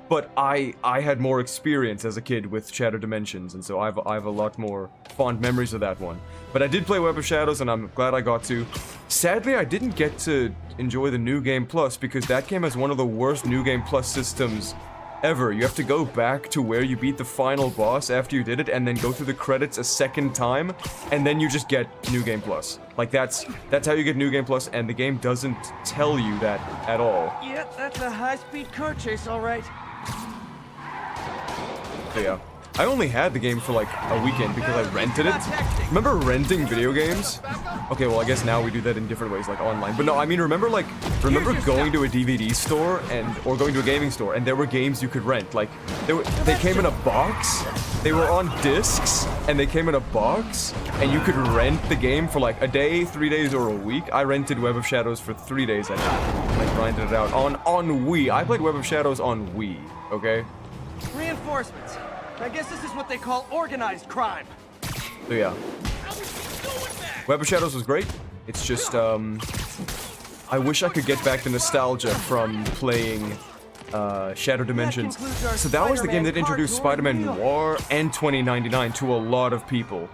A: But I had more experience as a kid with Shattered Dimensions, and so I have a lot more fond memories of that one. But I did play Web of Shadows, and I'm glad I got to. Sadly, I didn't get to enjoy the New Game Plus, because that game has one of the worst New Game Plus systems ever. You have to go back to where you beat the final boss after you did it, and then go through the credits a second time, and then you just get New Game Plus. Like, that's how you get New Game Plus, and the game doesn't tell you that at all.
B: Yep, that's a high-speed car chase, all right.
A: So yeah, I only had the game for like a weekend because I rented it. Remember renting video games? Okay, well I guess now we do that in different ways, like online. But no, I mean remember going to a DVD store or going to a gaming store, and there were games you could rent. Like they came in a box, they were on discs, and they came in a box, and you could rent the game for like a day, 3 days, or a week. I rented Web of Shadows for 3 days. I like grinded it out on Wii. I played Web of Shadows on Wii. Okay.
B: Reinforcements. I guess this is what they call organized crime.
A: So yeah. Web of Shadows was great. It's just, I wish I could get back the nostalgia from playing, Shattered Dimensions. So that was the game that introduced Spider-Man Noir and 2099 to a lot of people.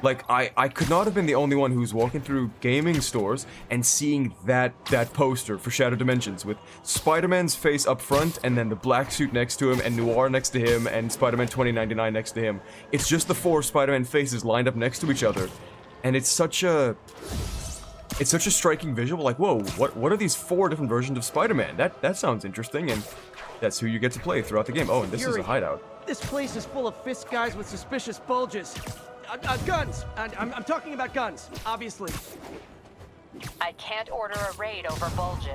A: Like, I could not have been the only one who's walking through gaming stores and seeing that poster for Shattered Dimensions with Spider-Man's face up front and then the black suit next to him and Noir next to him and Spider-Man 2099 next to him. It's just the 4 Spider-Man faces lined up next to each other. And it's such a striking visual. Like, whoa, what are these 4 different versions of Spider-Man? That sounds interesting, and that's who you get to play throughout the game. Oh, and this is a hideout.
B: This place is full of Fisk guys with suspicious bulges. Guns. I'm talking about guns, obviously.
I: I can't order a raid over bulges.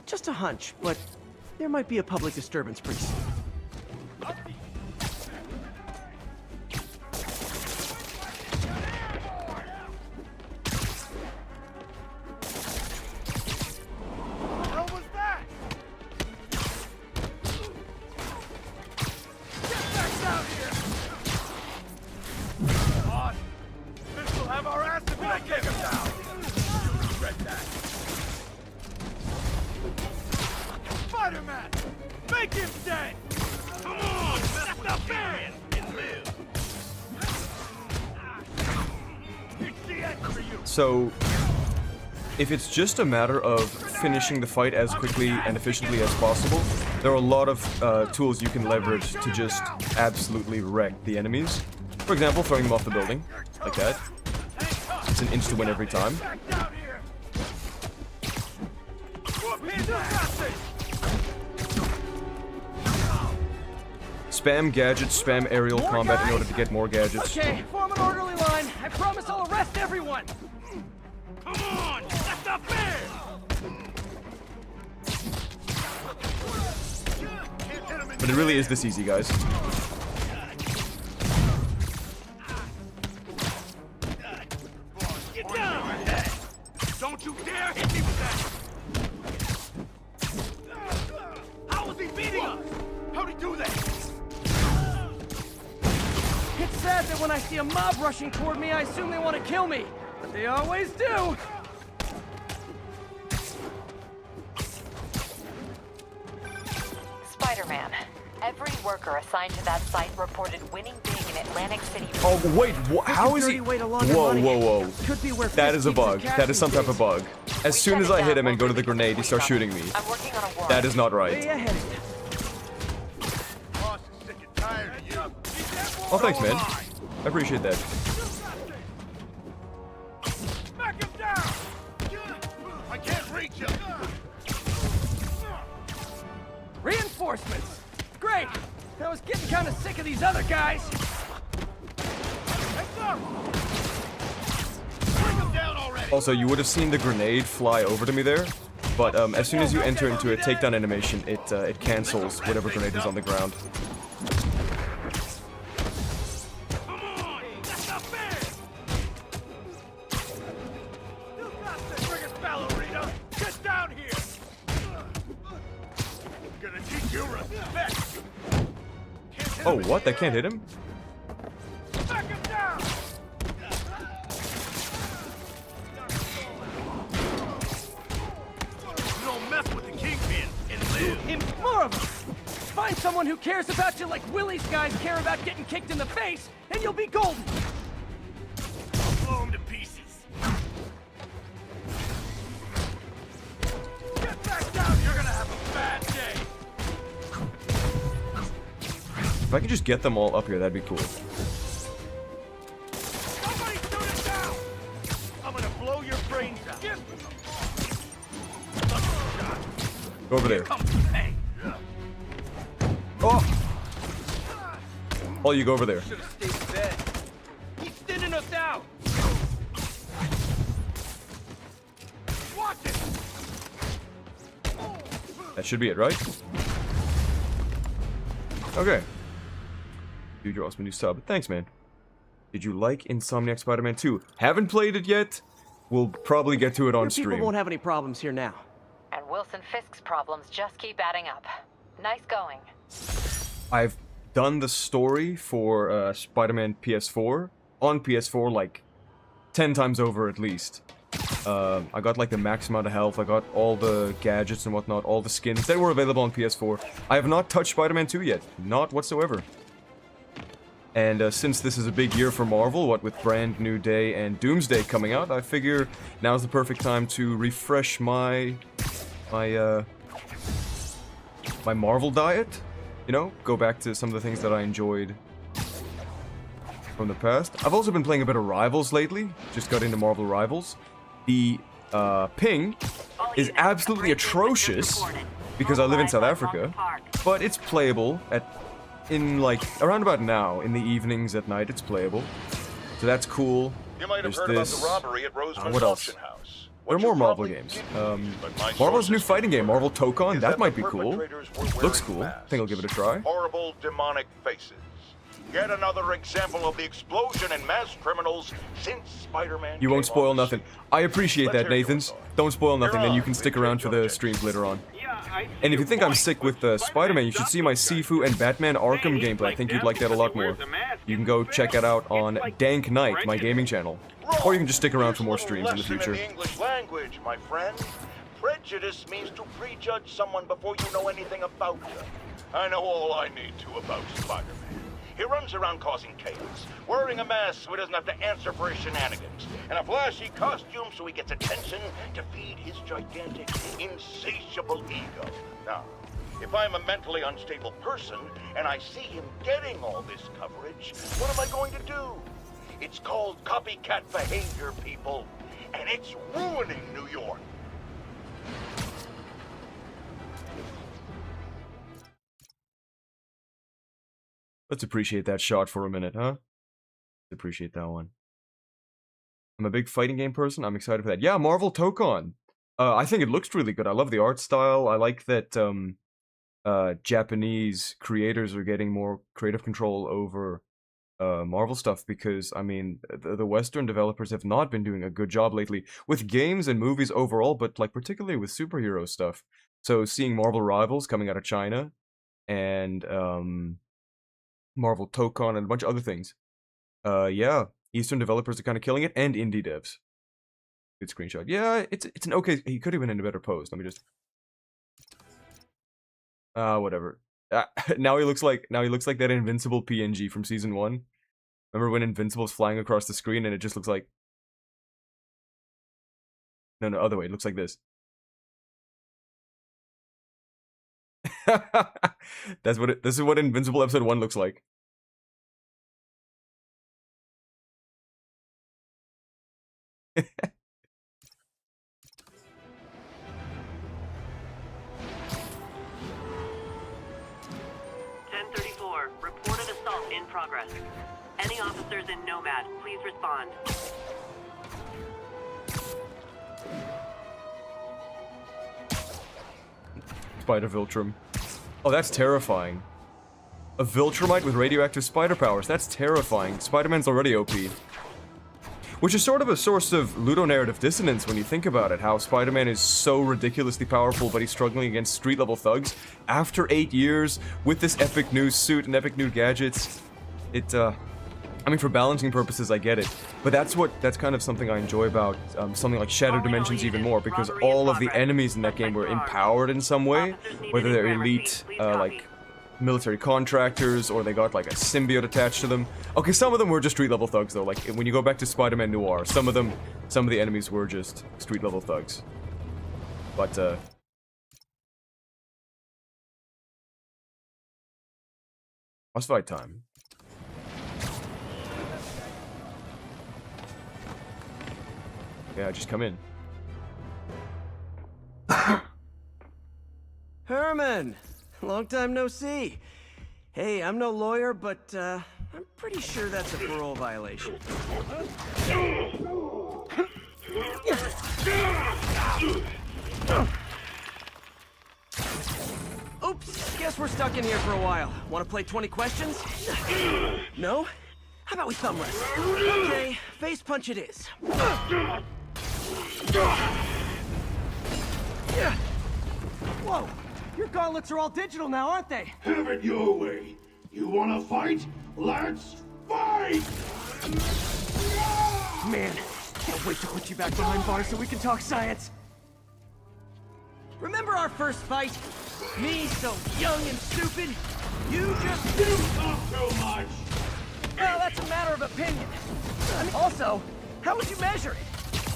B: Just a hunch, but there might be a public disturbance pretty soon.
K: Spider-Man! Make him dead! Come on! That's not fair! And live! It's the end for you!
A: So, if it's just a matter of finishing the fight as quickly and efficiently as possible, there are a lot of tools you can leverage to just absolutely wreck the enemies. For example, throwing them off the building, like that. It's an insta-win every time. Spam gadgets, spam aerial combat in order to get more gadgets.
B: Okay, form an orderly line. I promise I'll arrest everyone.
K: Come on! That's not fair!
A: But it really is this easy, guys.
K: Get down! Don't you dare hit me with that! How was he beating us? How'd he do that?
B: It's sad that when I see a mob rushing toward me, I assume they want to kill me. But they always do.
I: Spider-Man. Every worker assigned to that site reported winning big in Atlantic City.
A: Oh, wait, how is he? Whoa. That is a bug. That is some type of bug. As soon as I hit him and go to the grenade, he starts shooting me. That is not right. Oh, thanks, man. I appreciate that.
K: Smack him down! I can't reach him!
B: Reinforcements! Great! I was getting kind of sick of these other guys.
A: Also, you would have seen the grenade fly over to me there, but as soon as you enter into a takedown animation, it cancels whatever grenade is on the ground.
K: Get down here! Gonna teach due respect.
A: Oh, what? That can't hit him?
K: Back him down. You don't mess with the Kingpin and live.
B: More of them! Find someone who cares about you like Willie's guys care about getting kicked in the face, and you'll be golden!
K: I'll blow him to pieces. Get back down, you're gonna have a bad day.
A: If I could just get them all up here, that'd be cool.
K: Somebody shoot him down! I'm gonna blow your brains out.
A: Go over there.
K: Come hey.
A: Oh! Oh, you go over there.
B: Should've stayed in bed. He's thinning us out!
K: Watch it!
A: That should be it, right? Okay. You draw us a new sub. Thanks, man. Did you like Insomniac Spider-Man 2? Haven't played it yet. We'll probably get to it on
B: Your
A: stream.
B: people won't have any problems here now.
L: And Wilson Fisk's problems just keep adding up. Nice going.
A: I've done the story for Spider-Man PS4 on PS4 like 10 times over at least. I got like the max amount of health, I got all the gadgets and whatnot, all the skins that were available on PS4. I have not touched Spider-Man 2 yet, not whatsoever. And since this is a big year for Marvel, what with Brand New Day and Doomsday coming out, I figure now's the perfect time to refresh my Marvel diet. You know, go back to some of the things that I enjoyed from the past. I've also been playing a bit of Rivals lately. Just got into Marvel Rivals. The ping is absolutely atrocious because I live in South Africa, but it's playable in like around about now in the evenings at night. It's playable, so that's cool.
K: You might have
A: There's
K: heard about
A: this.
K: the robbery at Roseman's
A: What else?
K: auction house.
A: There are more Marvel games. Marvel's new fighting game, Marvel Tokon. That might be cool. Looks cool. I think I'll give it a try.
K: Horrible demonic faces. Yet another example of the explosion in mass criminals since Spider-Man.
A: You won't
K: came
A: spoil
K: on the
A: nothing. I appreciate that, Nathan. Don't spoil nothing, then you can stick around for the streams later on. And if you think I'm sick with Spider-Man, you should see my Sifu and Batman Arkham gameplay. I think you'd like that a lot more. You can go check it out on Dank Knight, my gaming channel. Or you can just stick around for more streams in the future.
K: In the English language, my friend. Prejudice means to prejudge someone before you know anything about them. I know all I need to about Spider-Man. He runs around causing chaos, wearing a mask so he doesn't have to answer for his shenanigans, and a flashy costume so he gets attention to feed his gigantic, insatiable ego. Now, if I'm a mentally unstable person and I see him getting all this coverage, what am I going to do? It's called copycat behavior, people, and it's ruining New York.
A: Let's appreciate that shot for a minute, huh? Appreciate that one. I'm a big fighting game person. I'm excited for that. Yeah, Marvel Tokon. I think it looks really good. I love the art style. I like that Japanese creators are getting more creative control over Marvel stuff because, I mean, the Western developers have not been doing a good job lately with games and movies overall, but like particularly with superhero stuff. So seeing Marvel Rivals coming out of China and Marvel Tokon and a bunch of other things. Yeah, Eastern developers are kind of killing it, and indie devs. Good screenshot. Yeah, it's an okay. He could have been in a better pose. Let me just. Whatever. Now he looks like that Invincible PNG from season 1. Remember when Invincible's flying across the screen and it just looks like. No, other way. It looks like this. This is what Invincible episode 1 looks like.
I: Report an assault in progress. Any officers in Nomad, please respond.
A: Spider Viltrum. Oh, that's terrifying. A Viltrumite with radioactive spider powers. That's terrifying. Spider-Man's already OP. which is sort of a source of ludonarrative dissonance when you think about it, how Spider-Man is so ridiculously powerful, but he's struggling against street-level thugs after 8 years with this epic new suit and epic new gadgets. I mean, for balancing purposes, I get it, but that's kind of something I enjoy about something like Shattered Dimensions even more, because all of the enemies in that game were empowered in some way, whether they're elite, like military contractors, or they got like a symbiote attached to them. Okay, some of them were just street-level thugs though, like when you go back to Spider-Man Noir, some of the enemies were just street-level thugs. But, boss fight time. Yeah, just come in.
B: Herman! Long time no see. Hey, I'm no lawyer, but I'm pretty sure that's a parole violation. Oops, guess we're stuck in here for a while. Want to play 20 questions? No? How about we thumb wrestle? Okay, face punch it is. Whoa! Your gauntlets are all digital now, aren't they?
K: Have it your way. You wanna fight? Let's fight!
B: Man, can't wait to put you back behind bars so we can talk science. Remember our first fight? Me so young and stupid? You just...
K: You talk too much!
B: Well, that's a matter of opinion. I mean, also, how would you measure it?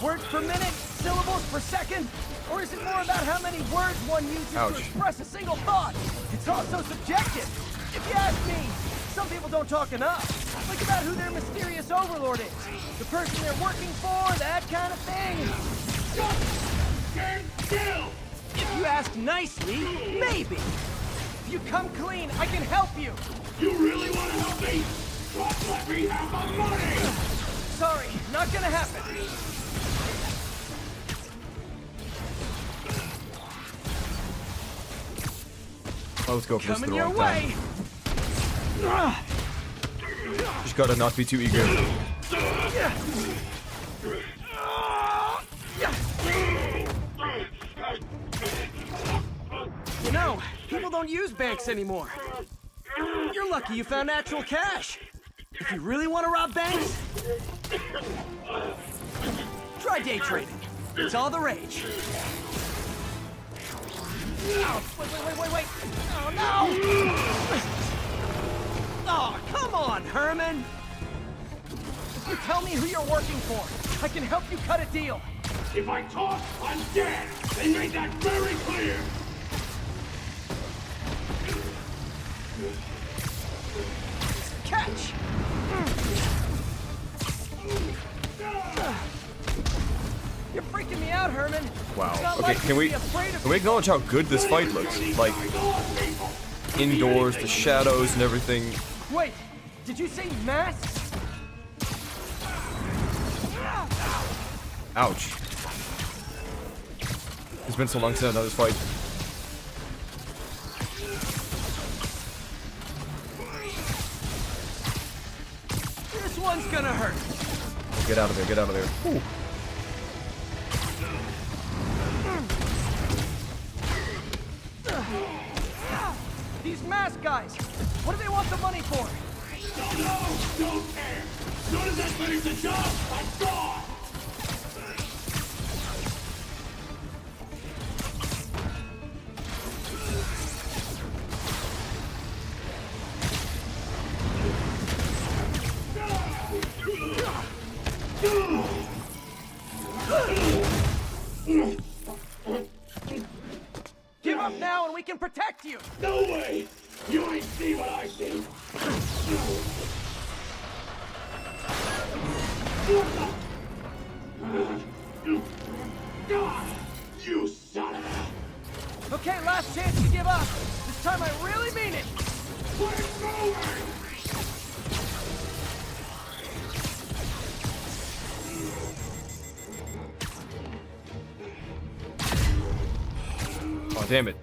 B: Words per minute? Syllables per second? Or is it more about how many words one uses to express a single thought? It's also subjective. If you ask me, some people don't talk enough. Think about who their mysterious overlord is. The person they're working for, that kind of thing.
K: Stand still!
B: If you ask nicely, maybe. If you come clean, I can help you.
K: You really want to help me? Just let me have my money!
B: Sorry, not gonna happen.
A: Oh, let's go for this the
B: Coming your
A: wrong
B: way.
A: time. Just gotta not be too eager.
B: You know, people don't use banks anymore. You're lucky you found actual cash. If you really want to rob banks, try day trading. It's all the rage. Oh, wait. Oh, no! Oh, come on, Herman! If you tell me who you're working for, I can help you cut a deal.
K: If I talk, I'm dead! They made that very clear!
B: Catch! You're freaking me out, Herman.
A: Wow. Okay, can we acknowledge how good this fight looks? Like, indoors, the shadows and everything.
B: Wait, did you say masks?
A: Ouch. It's been so long since I've done this fight.
B: This one's gonna hurt.
A: Get out of there, get out of there. Ooh.
B: These mask guys, what do they want the money for?
K: Don't care! As soon as I finish the job, I'm gone!
B: Give up now and we can protect you!
K: No way! You ain't see what I see! You son of a...
B: Okay, last chance to give up. This time I really mean it!
K: We're moving!
A: Oh, damn it.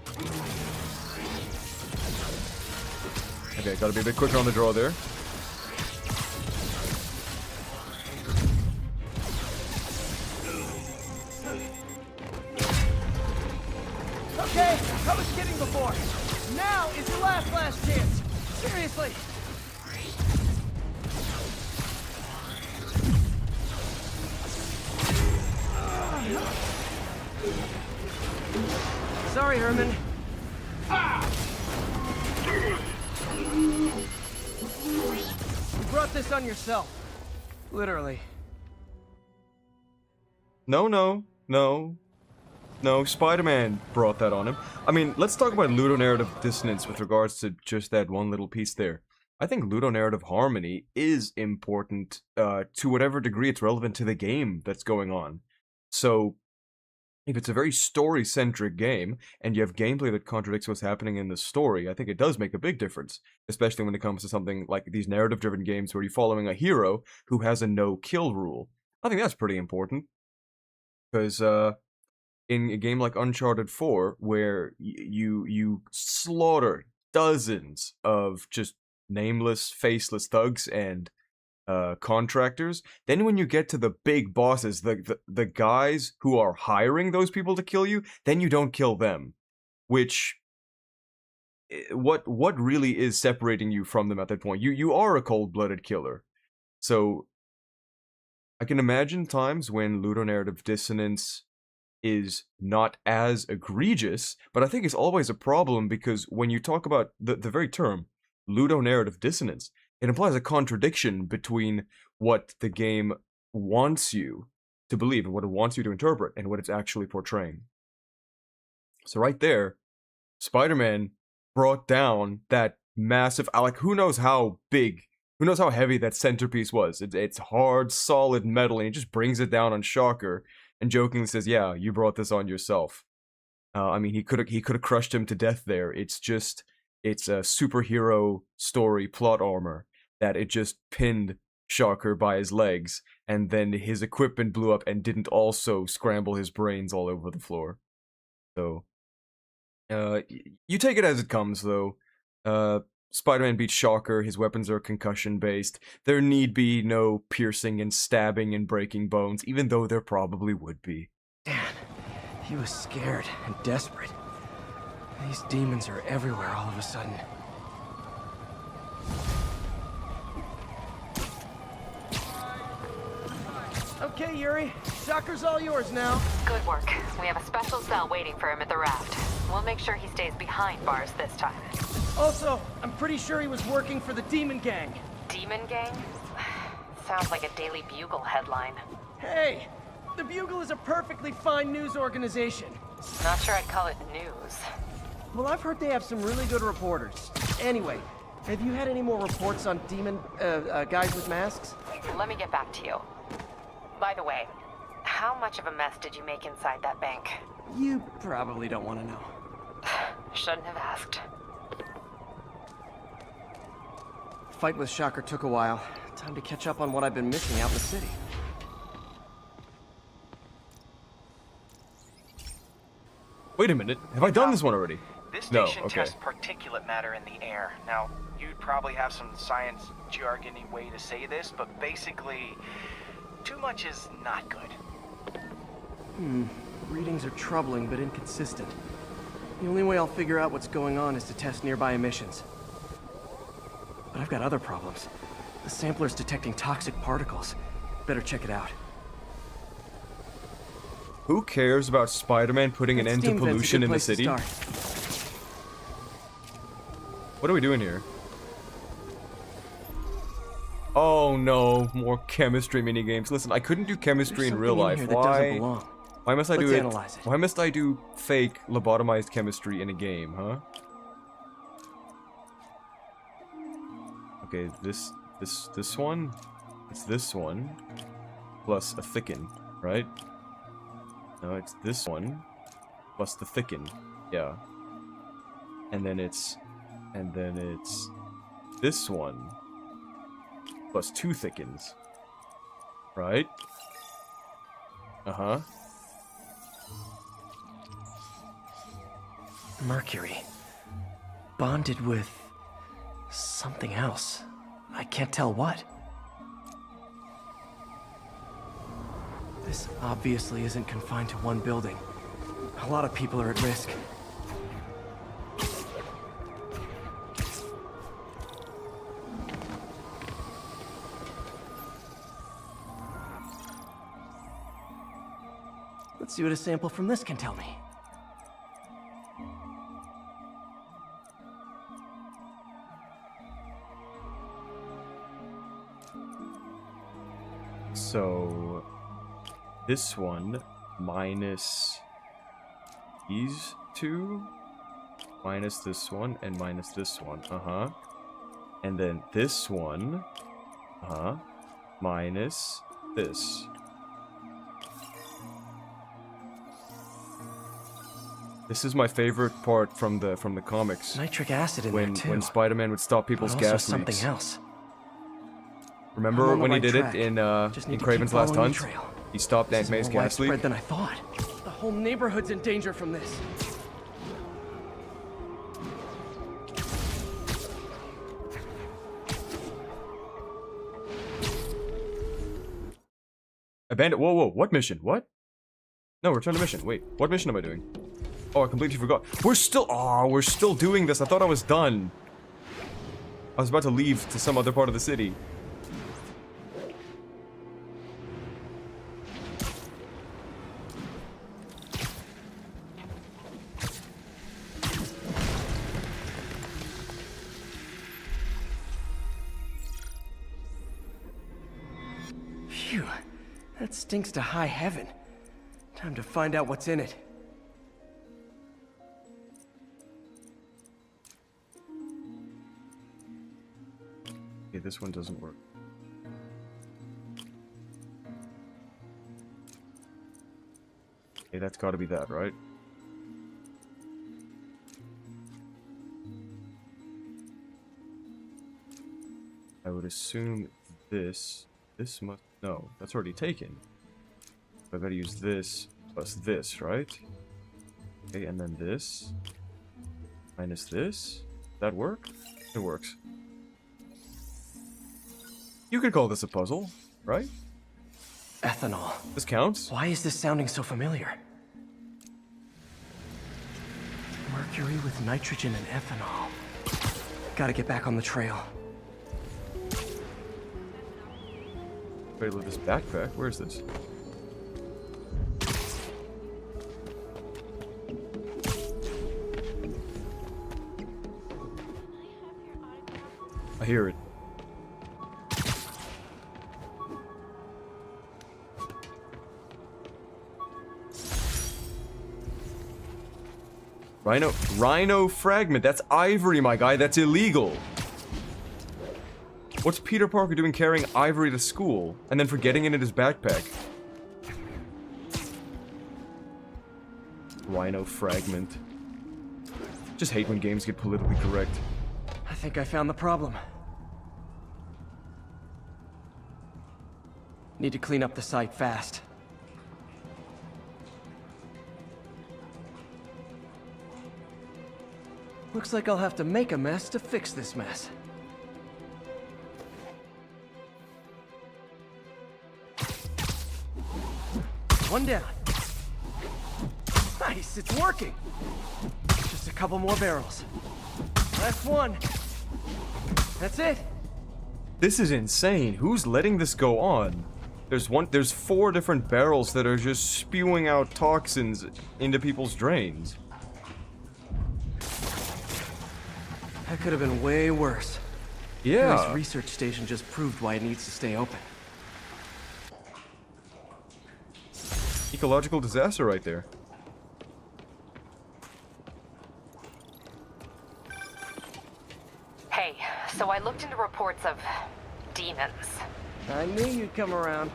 A: Okay, gotta be a bit quicker on the draw there.
B: shooting before. Now is your last chance. Seriously. Sorry, Herman. You brought this on yourself. Literally.
A: No, Spider-Man brought that on him. I mean, let's talk about ludonarrative dissonance with regards to just that one little piece there. I think ludonarrative harmony is important to whatever degree it's relevant to the game that's going on. So, if it's a very story-centric game, and you have gameplay that contradicts what's happening in the story, I think it does make a big difference. Especially when it comes to something like these narrative-driven games where you're following a hero who has a no-kill rule. I think that's pretty important. Because, in a game like Uncharted 4, where you slaughter dozens of just nameless, faceless thugs and contractors, then when you get to the big bosses, the guys who are hiring those people to kill you, then you don't kill them. Which, what really is separating you from them at that point? You are a cold-blooded killer. So, I can imagine times when ludonarrative dissonance is not as egregious, but I think it's always a problem because when you talk about the very term, ludonarrative dissonance, it implies a contradiction between what the game wants you to believe and what it wants you to interpret and what it's actually portraying. So right there, Spider-Man brought down that massive, like, who knows how big, who knows how heavy that centerpiece was. It's hard, solid metal, and he just brings it down on Shocker and jokingly says, "Yeah, you brought this on yourself." I mean, he could have crushed him to death there. It's a superhero story plot armor that it just pinned Shocker by his legs, and then his equipment blew up and didn't also scramble his brains all over the floor. So, you take it as it comes, though. Spider-Man beats Shocker, his weapons are concussion-based, there need be no piercing and stabbing and breaking bones, even though there probably would be.
B: Dan, he was scared and desperate. These demons are everywhere all of a sudden. Okay, Yuri, Shocker's all yours now.
L: Good work. We have a special cell waiting for him at the raft. We'll make sure he stays behind bars this time.
B: Also, I'm pretty sure he was working for the Demon Gang.
L: Demon Gang? Sounds like a Daily Bugle headline.
B: Hey, the Bugle is a perfectly fine news organization.
L: Not sure I'd call it news.
B: Well, I've heard they have some really good reporters. Anyway, have you had any more reports on demon, guys with masks?
L: Let me get back to you. By the way, how much of a mess did you make inside that bank?
B: You probably don't want to know.
L: Shouldn't have asked.
B: Fight with Shocker took a while. Time to catch up on what I've been missing out in the city.
A: Wait a minute, have I done this one already?
P: This station
A: No, okay.
P: tests particulate matter in the air. Now, you'd probably have some science jargony way to say this, but basically, too much is not good.
B: Readings are troubling but inconsistent. The only way I'll figure out what's going on is to test nearby emissions. But I've got other problems. The sampler's detecting toxic particles. Better check it out.
A: Who cares about Spider-Man putting an end to pollution in the city? What are we doing here? Oh no, more chemistry minigames. Listen, I couldn't do chemistry in real life. Why must I do it? Why must I do fake lobotomized chemistry in a game, huh? Okay, this one. It's this one plus a thicken, right? No, it's this one plus the thicken. Yeah. And then it's this one plus 2 thickens. Right? Uh-huh.
B: Mercury. Bonded with something else. I can't tell what. This obviously isn't confined to one building. A lot of people are at risk. Let's see what a sample from this can tell me.
A: So this one minus these two, minus this one, and minus this one. And then this one, minus this. This is my favorite part from the comics.
B: Nitric acid in
A: when
B: there too.
A: when Spider-Man would stop people's
B: But also
A: gas
B: something
A: leaks.
B: else.
A: Remember when he did it in
B: Just need to
A: Kraven's
B: keep
A: Last
B: following
A: Hunt?
B: the trail.
A: He stopped
B: This
A: Aunt
B: is
A: May's
B: more
A: gas leak.
B: widespread than I thought. The whole neighborhood's in danger from this.
A: Abandoned. Whoa, whoa. What mission? What? No, return to mission. Wait, what mission am I doing? Oh, I completely forgot. We're still doing this. I thought I was done. I was about to leave to some other part of the city.
B: Phew, that stinks to high heaven. Time to find out what's in it.
A: Okay, this one doesn't work. Okay, that's gotta be that, right? I would assume this must... No, that's already taken. I gotta use this plus this, right? Okay, and then this. Minus this. That work? It works. You could call this a puzzle, right?
B: Ethanol.
A: This counts?
B: Why is this sounding so familiar? Mercury with nitrogen and ethanol. Gotta get back on the trail.
A: Wait, look, this backpack. Where is this? I hear it. Rhino fragment. That's ivory, my guy. That's illegal. What's Peter Parker doing carrying ivory to school and then forgetting it in his backpack? Rhino fragment. Just hate when games get politically correct.
B: I think I found the problem. Need to clean up the site fast. Looks like I'll have to make a mess to fix this mess. One down. Nice, it's working. Just a couple more barrels. Last one. That's it.
A: This is insane. Who's letting this go on? There's 4 different barrels that are just spewing out toxins into people's drains.
B: That could have been way worse.
A: Yeah.
B: This research station just proved why it needs to stay open.
A: Ecological disaster right there.
L: Hey, so I looked into reports of demons.
B: I knew you'd come around.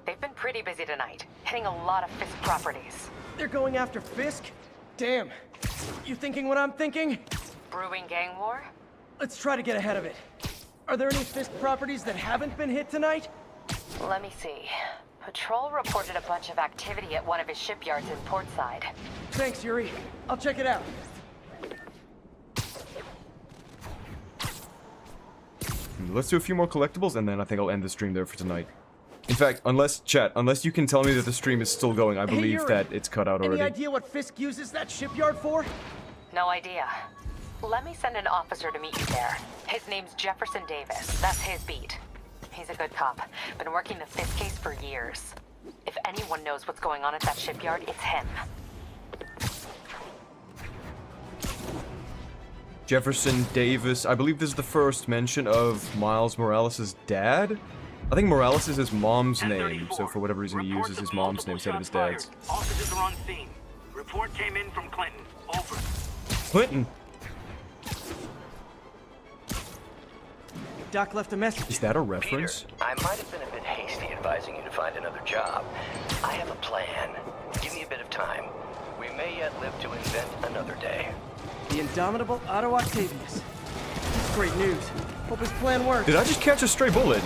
L: They've been pretty busy tonight, hitting a lot of Fisk properties.
B: They're going after Fisk? Damn. You thinking what I'm thinking?
L: Brewing gang war?
B: Let's try to get ahead of it. Are there any Fisk properties that haven't been hit tonight?
L: Let me see. Patrol reported a bunch of activity at one of his shipyards in Portside.
B: Thanks, Yuri. I'll check it out.
A: Let's do a few more collectibles and then I think I'll end the stream there for tonight. In fact, unless you can tell me that the stream is still going, I believe
B: Yuri,
A: that it's cut out already.
B: Any idea what Fisk uses that shipyard for?
L: No idea. Let me send an officer to meet you there. His name's Jefferson Davis. That's his beat. He's a good cop. Been working the Fisk case for years. If anyone knows what's going on at that shipyard, it's him.
A: Jefferson Davis. I believe this is the first mention of Miles Morales' dad. I think Morales is his mom's name, so for whatever reason he uses his mom's name instead of his dad's.
I: Officers are on scene. Report came in from Clinton. Over.
A: Clinton?
B: Doc left a message.
A: Is that a reference?
J: Peter, I might have been a bit hasty advising you to find another job. I have a plan. Give me a bit of time. We may yet live to invent another day.
B: The indomitable Otto Octavius. That's great news. Hope his plan works.
A: Did I just catch a stray bullet?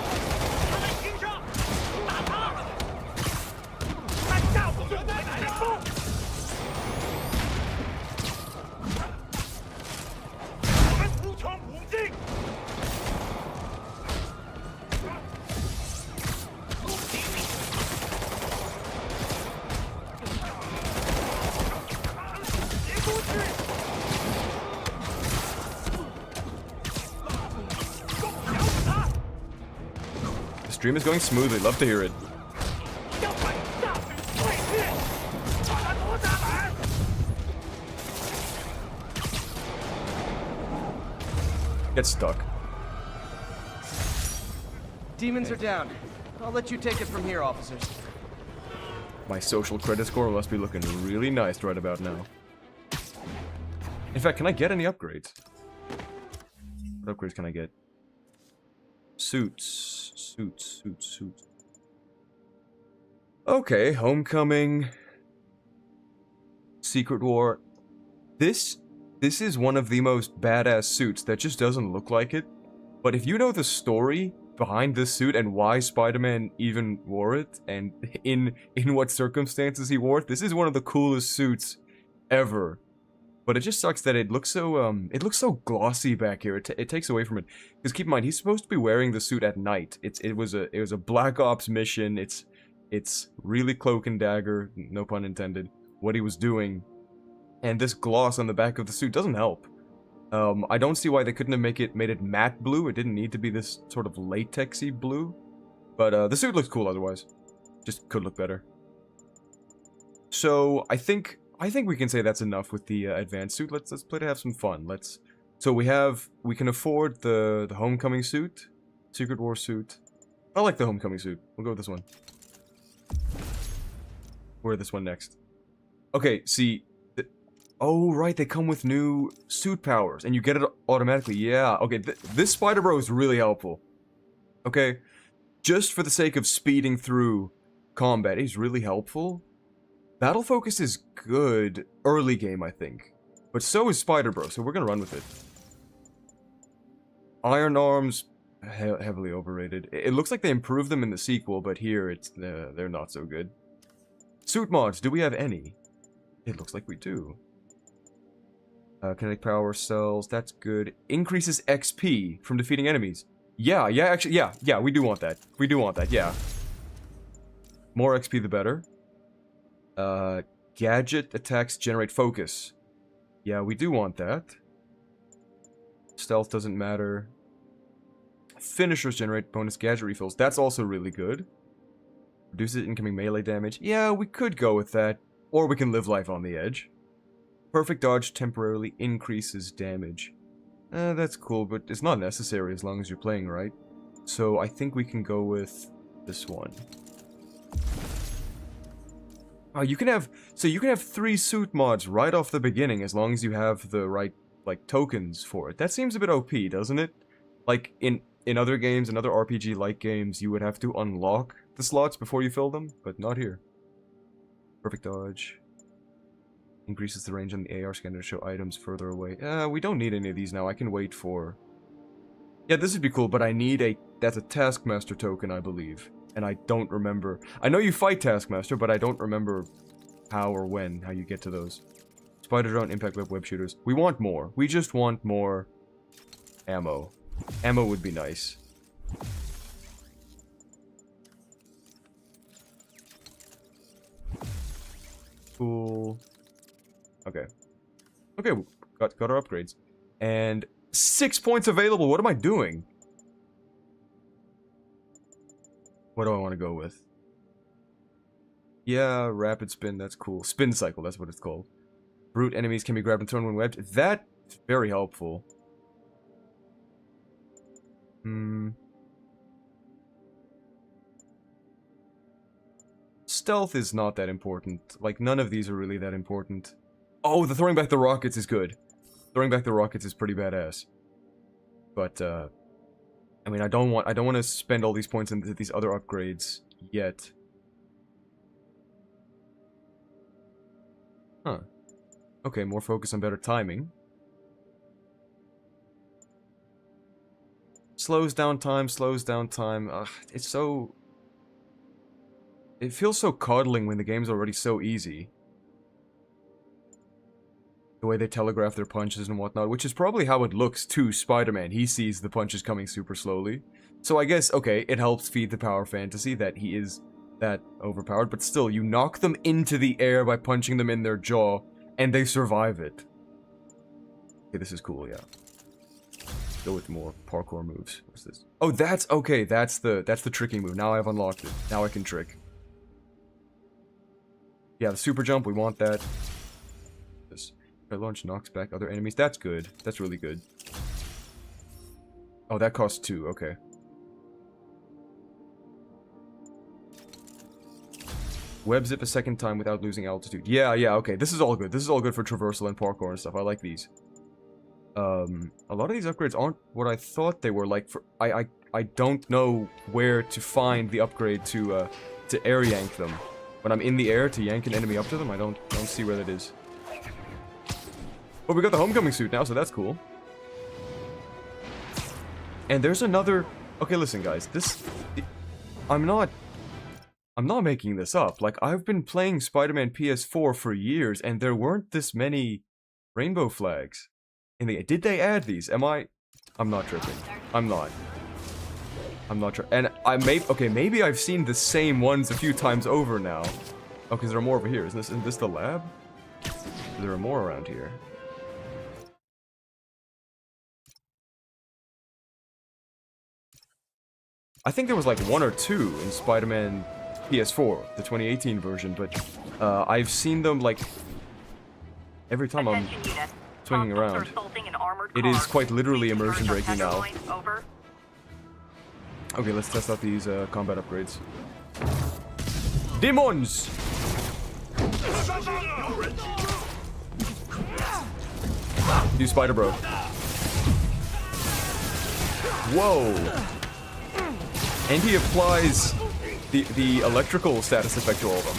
A: The stream is going smoothly. Love to hear it. Get stuck.
B: Demons are down. I'll let you take it from here, officers.
A: My social credit score must be looking really nice right about now. In fact, can I get any upgrades? What upgrades can I get? Suits. Okay, Homecoming. Secret War. This is one of the most badass suits that just doesn't look like it. But if you know the story behind this suit and why Spider-Man even wore it, and in what circumstances he wore it, this is one of the coolest suits ever. But it just sucks that it looks so glossy back here. It takes away from it. Because keep in mind, he's supposed to be wearing the suit at night. It was a Black Ops mission. It's really cloak and dagger, no pun intended, what he was doing. And this gloss on the back of the suit doesn't help. I don't see why they couldn't have made it matte blue. It didn't need to be this sort of latexy blue. But the suit looks cool otherwise. Just could look better. So I think we can say that's enough with the advanced suit. Let's play to have some fun. So we can afford the Homecoming suit, Secret War suit. I like the Homecoming suit. We'll go with this one. Wear this one next. Okay, see. Oh, right, they come with new suit powers, and you get it automatically. Yeah, okay, this Spider Bro is really helpful. Okay, just for the sake of speeding through combat, he's really helpful. Battle Focus is good early game, I think. But so is Spider Bro, so we're gonna run with it. Iron Arms, heavily overrated. It looks like they improved them in the sequel, but here they're not so good. Suit mods, do we have any? It looks like we do. Kinetic power cells, that's good. Increases XP from defeating enemies. Yeah, actually, yeah, we do want that. We do want that, yeah. More XP the better. Gadget attacks generate focus. Yeah, we do want that. Stealth doesn't matter. Finishers generate bonus gadget refills. That's also really good. Reduces incoming melee damage. Yeah, we could go with that. Or we can live life on the edge. Perfect dodge temporarily increases damage. That's cool, but it's not necessary as long as you're playing right. So I think we can go with this one. Oh, you can have 3 suit mods right off the beginning as long as you have the right tokens for it. That seems a bit OP, doesn't it? Like in other games, in other RPG-like games, you would have to unlock the slots before you fill them, but not here. Perfect dodge. Increases the range on the AR scanner to show items further away. We don't need any of these now. I can wait for... Yeah, this would be cool, but I need that's a Taskmaster token, I believe. And I don't remember... I know you fight Taskmaster, but I don't remember how or when, how you get to those. Spider drone, impact web shooters. We want more. We just want more ammo. Ammo would be nice. Cool. Okay. Okay, got our upgrades. And 6 points available. What am I doing? What do I want to go with? Yeah, rapid spin, that's cool. Spin cycle, that's what it's called. Brute enemies can be grabbed and thrown when webbed. That's very helpful. Stealth is not that important. Like, none of these are really that important. Oh, the throwing back the rockets is good. Throwing back the rockets is pretty badass. But, I mean, I don't want to spend all these points into these other upgrades yet. Huh. Okay, more focus on better timing. Slows down time, Ugh, it's so... It feels so coddling when the game's already so easy. The way they telegraph their punches and whatnot, which is probably how it looks to Spider-Man. He sees the punches coming super slowly. So I guess, okay, it helps feed the power fantasy that he is that overpowered, but still, you knock them into the air by punching them in their jaw, and they survive it. Okay, this is cool, yeah. Go with more parkour moves. What's this? Oh, that's okay. That's the tricking move. Now I've unlocked it. Now I can trick. Yeah, the super jump. We want that. This launch knocks back other enemies. That's good. That's really good. Oh, that costs 2. Okay. Web zip a second time without losing altitude. Yeah, okay. This is all good. This is all good for traversal and parkour and stuff. I like these. A lot of these upgrades aren't what I thought they were. Like, I don't know where to find the upgrade to air yank them. When I'm in the air to yank an enemy up to them, I don't see where that is. But we got the homecoming suit now, so that's cool. And there's another... Okay, listen, guys. I'm not making this up. Like, I've been playing Spider-Man PS4 for years, and there weren't this many rainbow flags. Did they add these? I'm not tripping. I'm not tripping. And maybe I've seen the same ones a few times over now. Oh, because there are more over here. Isn't this the lab? There are more around here. I think there was like 1 or 2 in Spider-Man PS4, the 2018 version, but I've seen them like every time I'm swinging around. It is quite literally immersion breaking now. Okay, let's test out these combat upgrades. Demons! Do Spider Bro. Whoa! And he applies the electrical status effect to all of them.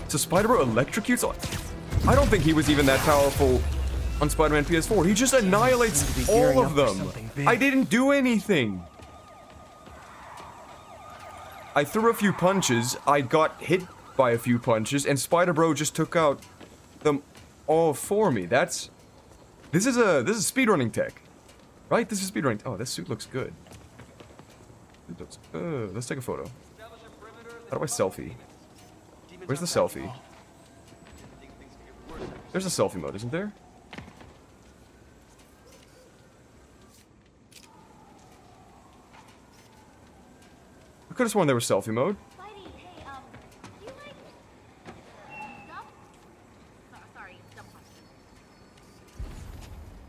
A: So Spider Bro electrocutes all... I don't think he was even that powerful on Spider-Man PS4. He just annihilates all of them. I didn't do anything. I threw a few punches, I got hit by a few punches, and Spider-Bro just took out them all for me. This is speedrunning tech. Right? This is speedrunning. Oh, this suit looks good. Let's take a photo. How do I selfie? Where's the selfie? There's a selfie mode, isn't there? I could have sworn there was selfie mode.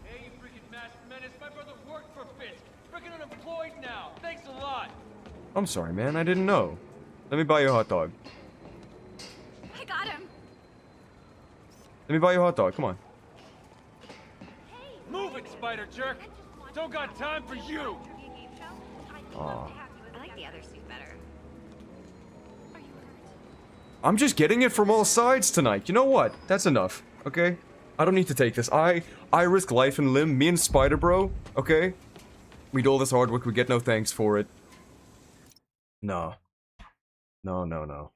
B: Hey, you freaking masked menace. My brother worked for Fisk. Freaking unemployed now. Thanks a lot.
A: I'm sorry, man. I didn't know. Let me buy you a hot dog.
E: I got him.
A: Let me buy you a hot dog. Come on.
B: Move it, spider jerk. Don't got time for you.
A: Aw.
F: I like the other suit better.
A: I'm just getting it from all sides tonight. You know what? That's enough, okay? I don't need to take this. I risk life and limb. Me and Spider Bro, okay? We do all this hard work. We get no thanks for it. No. No.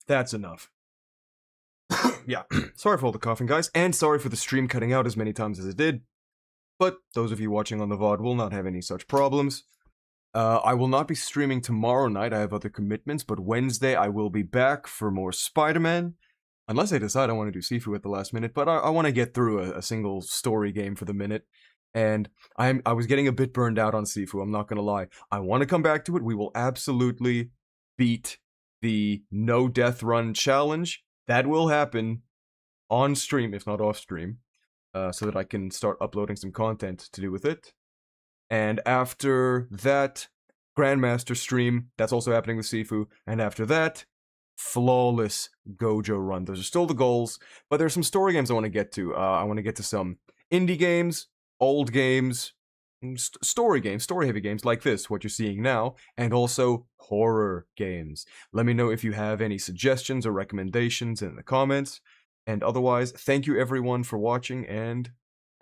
A: That's enough. Yeah. Sorry for all the coughing, guys. And sorry for the stream cutting out as many times as it did. But those of you watching on the VOD will not have any such problems. I will not be streaming tomorrow night. I have other commitments. But Wednesday, I will be back for more Spider-Man. Unless I decide I want to do Sifu at the last minute. But I want to get through a single story game for the minute. And I was getting a bit burned out on Sifu, I'm not gonna lie. I want to come back to it. We will absolutely beat the no death run challenge. That will happen on stream, if not off stream, so that I can start uploading some content to do with it. And after that, Grandmaster stream, that's also happening with Sifu. And after that, flawless Gojo run. Those are still the goals, but there's some story games I want to get to. I want to get to some indie games, old games, story games, story-heavy games like this, what you're seeing now, and also horror games. Let me know if you have any suggestions or recommendations in the comments. And otherwise, thank you everyone for watching, and